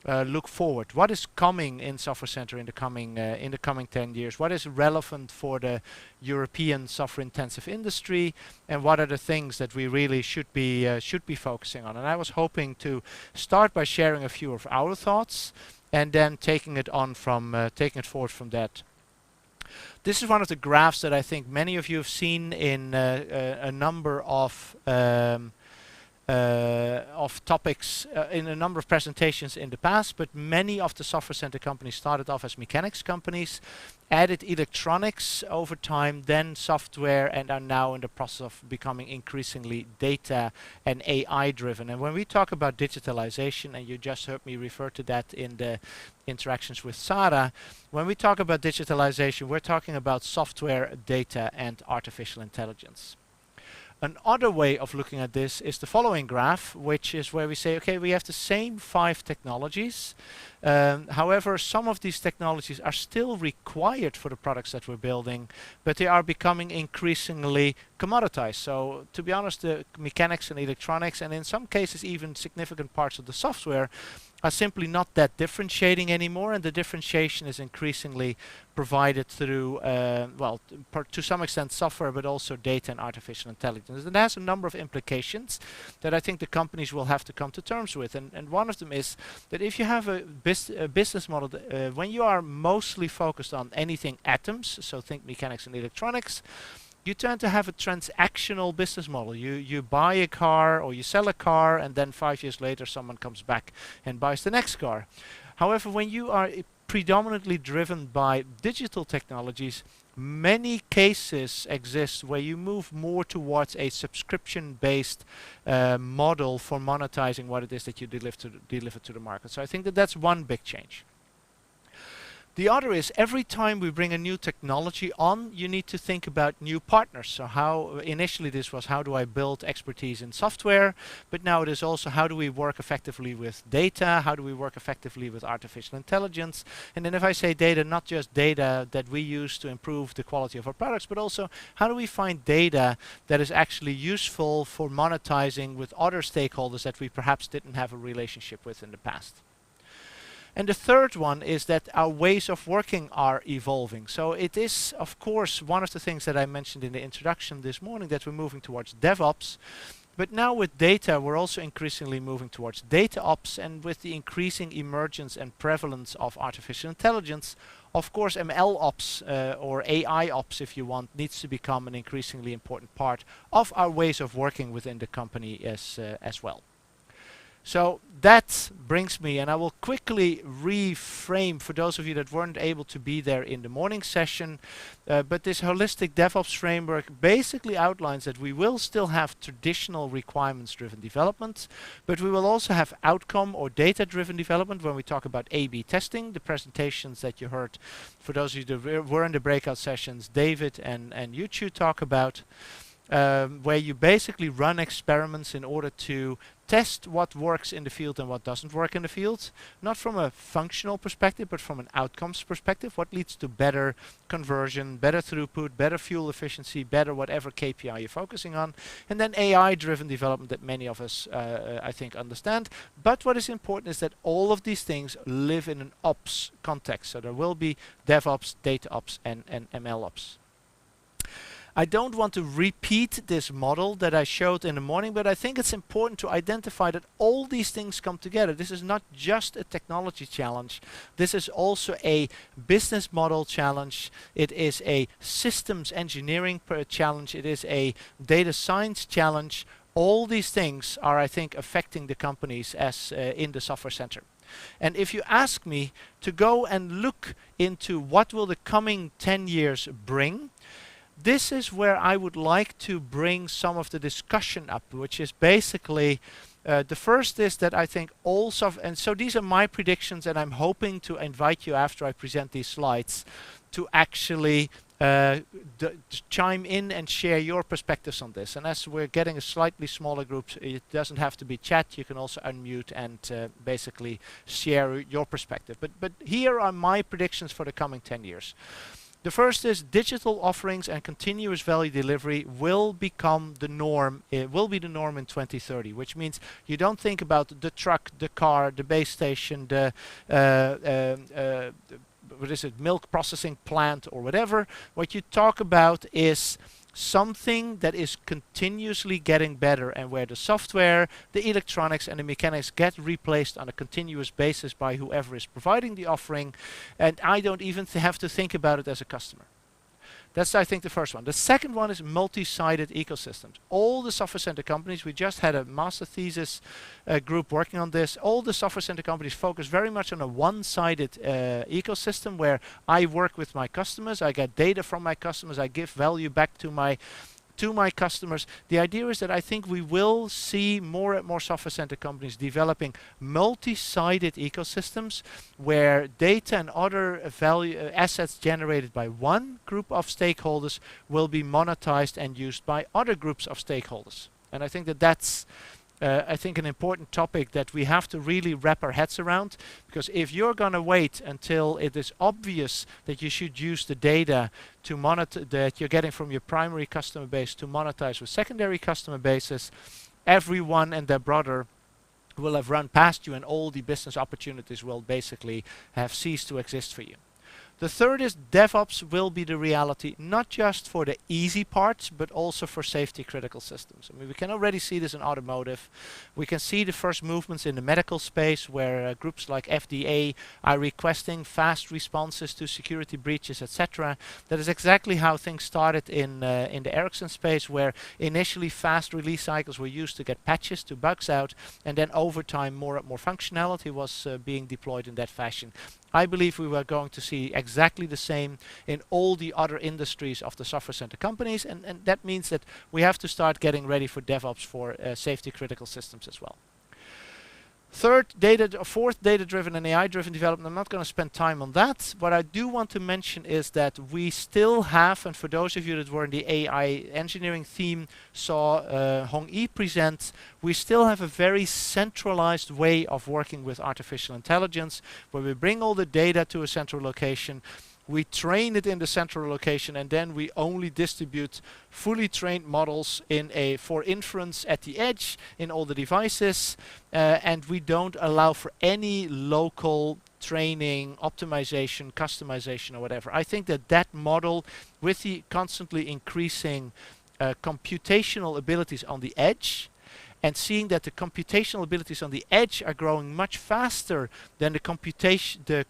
look forward. What is coming in Software Center in the coming 10 years? What is relevant for the European software-intensive industry? And what are the things that we really should be focusing on? And I was hoping to start by sharing a few of our thoughts, and then taking it forward from that. This is one of the graphs that I think many of you have seen in a number of of topics in a number of presentations in the past, but many of the software center companies started off as mechanics companies, added electronics over time, then software, and are now in the process of becoming increasingly data and AI driven. And when we talk about digitalization, and you just heard me refer to that in the interactions with Sarah, when we talk about digitalization, we're talking about software, data, and artificial intelligence. Another way of looking at this is the following graph, which is where we say, okay, we have the same 5 technologies. However, some of these technologies are still required for the products that we're building, but they are becoming increasingly commoditized. So to be honest, the mechanics and electronics, and in some cases even significant parts of the software, are simply not that differentiating anymore, and the differentiation is increasingly provided through, to some extent software, but also data and artificial intelligence. And it has a number of implications that I think the companies will have to come to terms with. And one of them is that if you have a business model, when you are mostly focused on anything atoms, so think mechanics and electronics, you tend to have a transactional business model. You buy a car or you sell a car, and then 5 years later someone comes back and buys the next car. However, when you are predominantly driven by digital technologies, many cases exist where you move more towards a subscription-based model for monetizing what it is that you deliver to the market. So I think that that's one big change. The other is every time we bring a new technology on, you need to think about new partners. So how initially this was, how do I build expertise in software? But now it is also, how do we work effectively with data? How do we work effectively with artificial intelligence? And then if I say data, not just data that we use to improve the quality of our products, but also how do we find data that is actually useful for monetizing with other stakeholders that we perhaps didn't have a relationship with in the past? And the third one is that our ways of working are evolving. So it is, of course, one of the things that I mentioned in the introduction this morning, that we're moving towards DevOps. But now with data, we're also increasingly moving towards data ops, and with the increasing emergence and prevalence of artificial intelligence, of course, ML ops or AI ops, if you want, needs to become an increasingly important part of our ways of working within the company as well. So that brings me, and I will quickly reframe for those of you that weren't able to be there in the morning session, but this holistic DevOps framework basically outlines that we will still have traditional requirements-driven development, but we will also have outcome or data-driven development when we talk about A/B testing. The presentations that you heard, for those of you that were in the breakout sessions, David and you two talk about, where you basically run experiments in order to test what works in the field and what doesn't work in the field, not from a functional perspective, but from an outcomes perspective. What leads to better conversion, better throughput, better fuel efficiency, better whatever KPI you're focusing on. And then AI-driven development that many of us, I think, understand. But what is important is that all of these things live in an ops context. So there will be DevOps, data ops, and ML ops. I don't want to repeat this model that I showed in the morning, but I think it's important to identify that all these things come together. This is not just a technology challenge. This is also a business model challenge. It is a systems engineering challenge. It is a data science challenge. All these things are, I think, affecting the companies as in the software center. And if you ask me to go and look into what will the coming 10 years bring, this is where I would like to bring some of the discussion up, which is basically the first is that I think also, and so these are my predictions, and I'm hoping to invite you after I present these slides to actually chime in and share your perspectives on this. And as we're getting a slightly smaller group, it doesn't have to be chat. You can also unmute and basically share your perspective. But here are my predictions for the coming 10 years. The first is digital offerings and continuous value delivery will become the norm. It will be the norm in 2030, which means you don't think about the truck, the car, the base station, the milk processing plant or whatever. What you talk about is something that is continuously getting better, and where the software, the electronics, and the mechanics get replaced on a continuous basis by whoever is providing the offering, and I don't even have to think about it as a customer. That's, I think, the first one. The second one is multi-sided ecosystems. All the software center companies, we just had a master thesis group working on this. All the software center companies focus very much on a one-sided ecosystem where I work with my customers, I get data from my customers, I give value back to my customers. The idea is that I think we will see more and more software center companies developing multi-sided ecosystems where data and other value assets generated by one group of stakeholders will be monetized and used by other groups of stakeholders. And I think that that's an important topic that we have to really wrap our heads around, because if you're going to wait until it is obvious that you should use the data to monitor that you're getting from your primary customer base to monetize with secondary customer bases, everyone and their brother will have run past you and all the business opportunities will basically have ceased to exist for you. The third is DevOps will be the reality, not just for the easy parts, but also for safety critical systems. I mean, we can already see this in automotive. We can see the first movements in the medical space where groups like FDA are requesting fast responses to security breaches, etc. That is exactly how things started in the Ericsson space, where initially fast release cycles were used to get patches to bugs out, and then over time more and more functionality was being deployed in that fashion. I believe we were going to see exactly the same in all the other industries of the software center companies, and that means that we have to start getting ready for DevOps for safety critical systems as well. Fourth, data-driven and AI-driven development. I'm not going to spend time on that. What I do want to mention is that we still have, and for those of you that were in the AI engineering theme, saw Hong Yi present, we still have a very centralized way of working with artificial intelligence, where we bring all the data to a central location, we train it in the central location, and then we only distribute fully trained models for inference at the edge in all the devices, and we don't allow for any local training, optimization, customization, or whatever. I think that model, with the constantly increasing computational abilities on the edge, and seeing that the computational abilities on the edge are growing much faster than the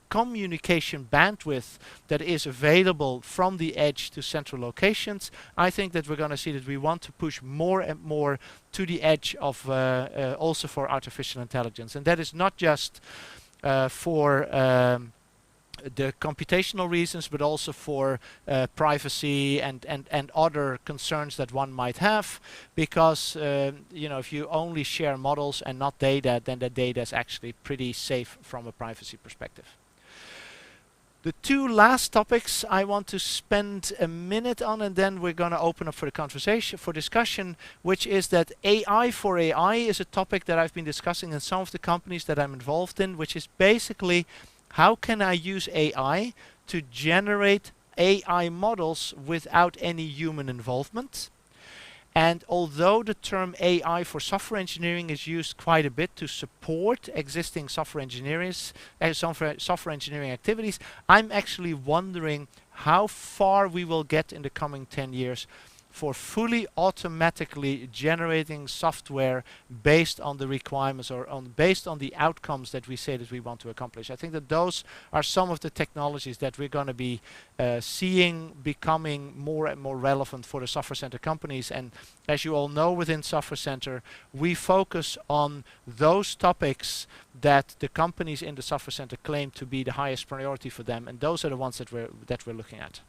communication bandwidth that is available from the edge to central locations, I think that we're going to see that we want to push more and more to the edge of also for artificial intelligence. And that is not just for the computational reasons, but also for privacy and other concerns that one might have, because if you only share models and not data, then the data is actually pretty safe from a privacy perspective. The two last topics I want to spend a minute on, and then we're going to open up for the conversation, for discussion, which is that AI for AI is a topic that I've been discussing in some of the companies that I'm involved in, which is basically, how can I use AI to generate AI models without any human involvement? And although the term AI for software engineering is used quite a bit to support existing software engineering activities, I'm actually wondering how far we will get in the coming 10 years for fully automatically generating software based on the requirements or based on the outcomes that we say that we want to accomplish. I think that those are some of the technologies that we're going to be seeing becoming more and more relevant for the software center companies. And as you all know, within Software Center, we focus on those topics that the companies in the Software Center claim to be the highest priority for them, and those are the ones that we're looking at.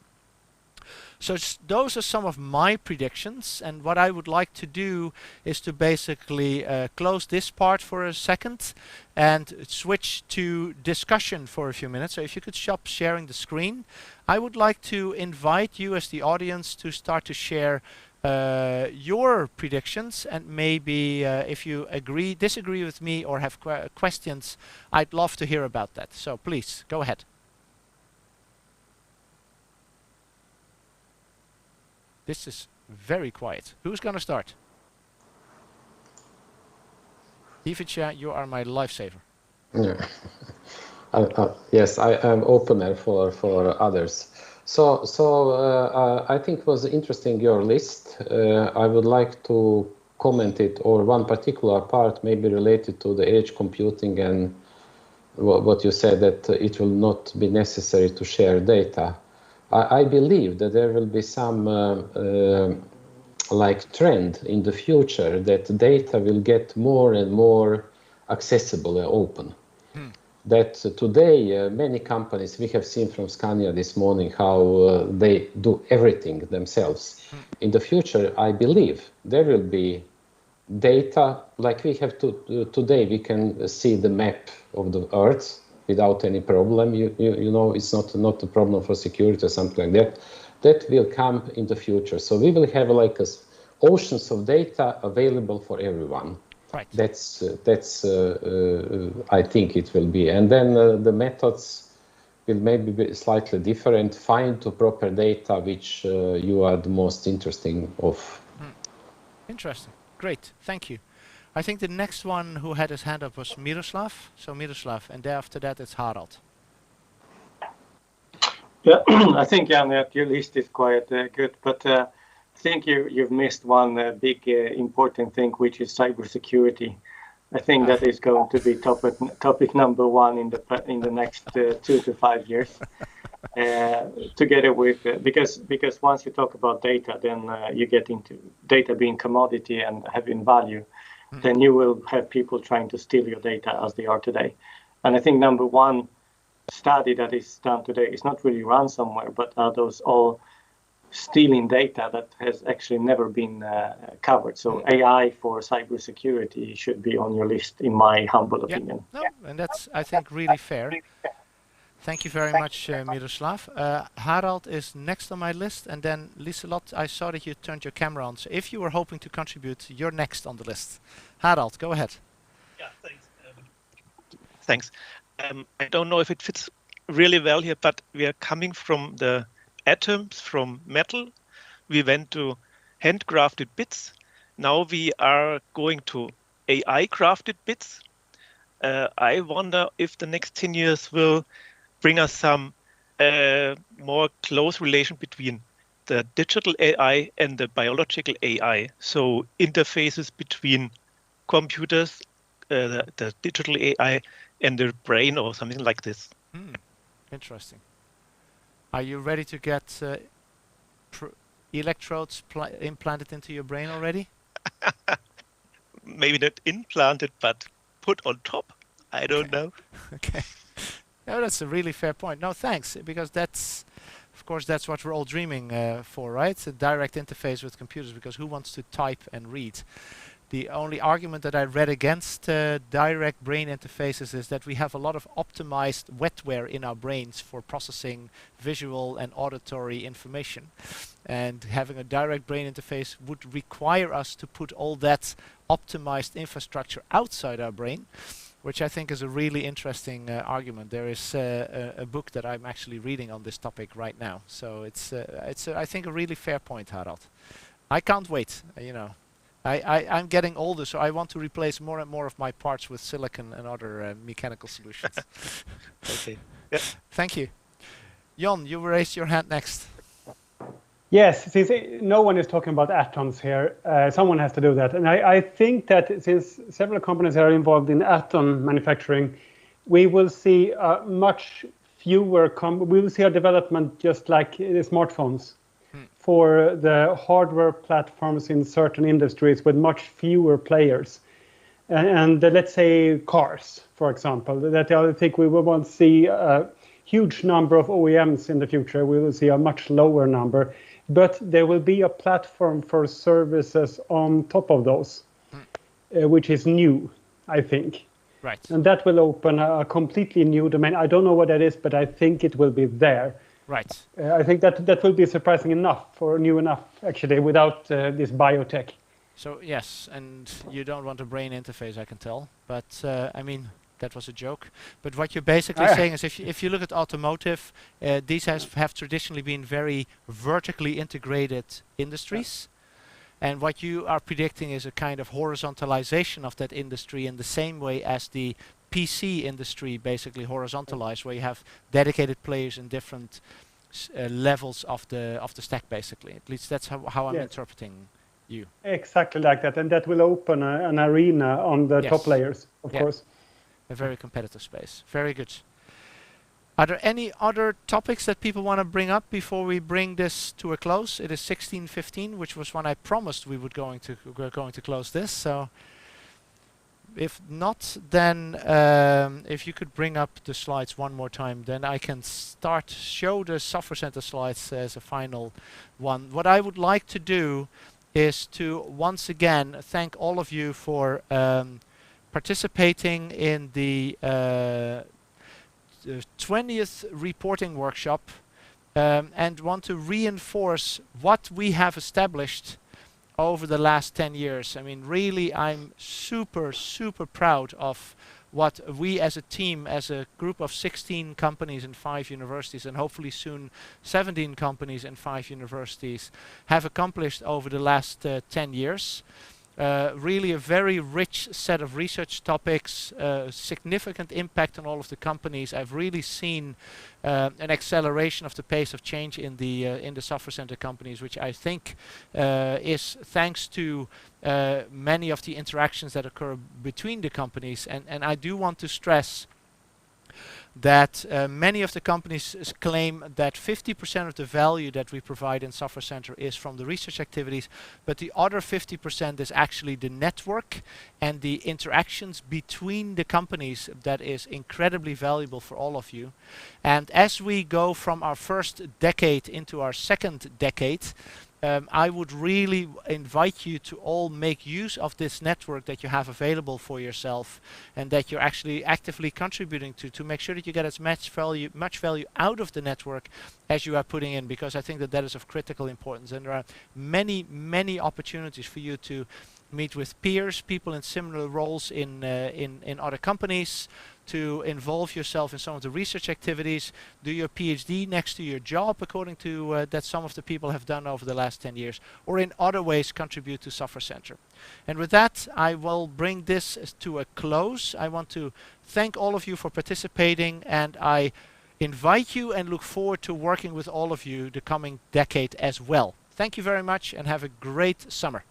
So those are some of my predictions, and what I would like to do is to basically close this part for a second and switch to discussion for a few minutes. So if you could stop sharing the screen, I would like to invite you as the audience to start to share your predictions, and maybe if you disagree with me or have questions, I'd love to hear about that. So please go ahead. This is very quiet. Who's going to start? Ivica, you are my lifesaver. Yeah. Yes, I am opener for others. So I think it was interesting, your list. I would like to comment it, or one particular part maybe related to the edge computing and what you said, that it will not be necessary to share data. I believe that there will be some like trend in the future that data will get more and more accessible and open. That today many companies, we have seen from Scania this morning how they do everything themselves. In the future, I believe there will be data like we have today. We can see the map of the Earth without any problem. You know, it's not a problem for security or something like that. That will come in the future. So we will have like oceans of data available for everyone. Right. That's I think it will be. And then the methods will maybe be slightly different. Find the proper data which you are the most interesting of. Interesting. Great. Thank you. I think the next one who had his hand up was Miroslav. So Miroslav, and after that it's Harald. Yeah, I think Jan, your list is quite good, but I think you've missed one big important thing, which is cybersecurity. I think that is going to be topic number one in the next 2 to 5 years. Together with because once you talk about data, then you get into data being commodity and having value. Then you will have people trying to steal your data as they are today. And I think number one study that is done today is not really ransomware, but are those all stealing data that has actually never been covered. So AI for cybersecurity should be on your list, in my humble opinion. No, and that's, I think, really fair. Thank you very much, Miroslav. Harald is next on my list, and then Liselot, I saw that you turned your camera on. So if you were hoping to contribute, you're next on the list. Harald, go ahead. Yeah, thanks. Thanks. I don't know if it fits really well here, but we are coming from the atoms from metal. We went to handcrafted bits. Now we are going to AI crafted bits. I wonder if the next 10 years will bring us some more close relation between the digital AI and the biological AI. So interfaces between computers, the digital AI and the brain or something like this. Interesting. Are you ready to get electrodes implanted into your brain already? Maybe not implanted, but put on top. I don't know. Okay. No, that's a really fair point. No, thanks, because that's, of course, that's what we're all dreaming for, right? A direct interface with computers, because who wants to type and read? The only argument that I read against direct brain interfaces is that we have a lot of optimized wetware in our brains for processing visual and auditory information. And having a direct brain interface would require us to put all that optimized infrastructure outside our brain, which I think is a really interesting argument. There is a book that I'm actually reading on this topic right now. So it's I think a really fair point, Harald. I can't wait, you know. I'm getting older, so I want to replace more and more of my parts with silicon and other mechanical solutions. Okay. Yeah. Thank you. Jon, you raised your hand next. Yes, since no one is talking about atoms here, someone has to do that. And I think that since several companies are involved in atom manufacturing, we will see much fewer, we will see a development just like the smartphones for the hardware platforms in certain industries with much fewer players. And let's say cars, for example, that I think we will want to see a huge number of OEMs in the future. We will see a much lower number. But there will be a platform for services on top of those, which is new, I think. Right. And that will open a completely new domain. I don't know what that is, but I think it will be there. Right. I think that will be surprising enough, or new enough, actually, without this biotech. So, yes, and you don't want a brain interface, I can tell. But, I mean, that was a joke. But what you're basically saying is if you look at automotive, these have traditionally been very vertically integrated industries. And what you are predicting is a kind of horizontalization of that industry in the same way as the PC industry basically horizontalized, where you have dedicated players in different levels of the stack, basically. At least that's how I'm interpreting you. Exactly like that. And that will open an arena on the top layers, of course. A very competitive space. Very good. Are there any other topics that people want to bring up before we bring this to a close? It is 16:15, which was when I promised we were going to close this. So, if not, then if you could bring up the slides one more time, then I can show the Software Center slides as a final one. What I would like to do is to once again thank all of you for participating in the 20th reporting workshop, and want to reinforce what we have established over the last 10 years. I mean, really, I'm super proud of what we as a team, as a group of 16 companies and 5 universities, and hopefully soon 17 companies and 5 universities, have accomplished over the last 10 years. Really a very rich set of research topics, significant impact on all of the companies. I've really seen an acceleration of the pace of change in the Software Center companies, which I think is thanks to many of the interactions that occur between the companies. And I do want to stress that many of the companies claim that 50% of the value that we provide in Software Center is from the research activities, but the other 50% is actually the network and the interactions between the companies that is incredibly valuable for all of you. And as we go from our first decade into our second decade, I would really invite you to all make use of this network that you have available for yourself, and that you're actually actively contributing to make sure that you get as much value out of the network as you are putting in, because I think that is of critical importance. And there are many opportunities for you to meet with peers, people in similar roles in other companies, to involve yourself in some of the research activities, do your PhD next to your job, according to that some of the people have done over the last 10 years, or in other ways contribute to Software Center. And with that, I will bring this to a close. I want to thank all of you for participating, and I invite you and look forward to working with all of you the coming decade as well. Thank you very much, and have a great summer.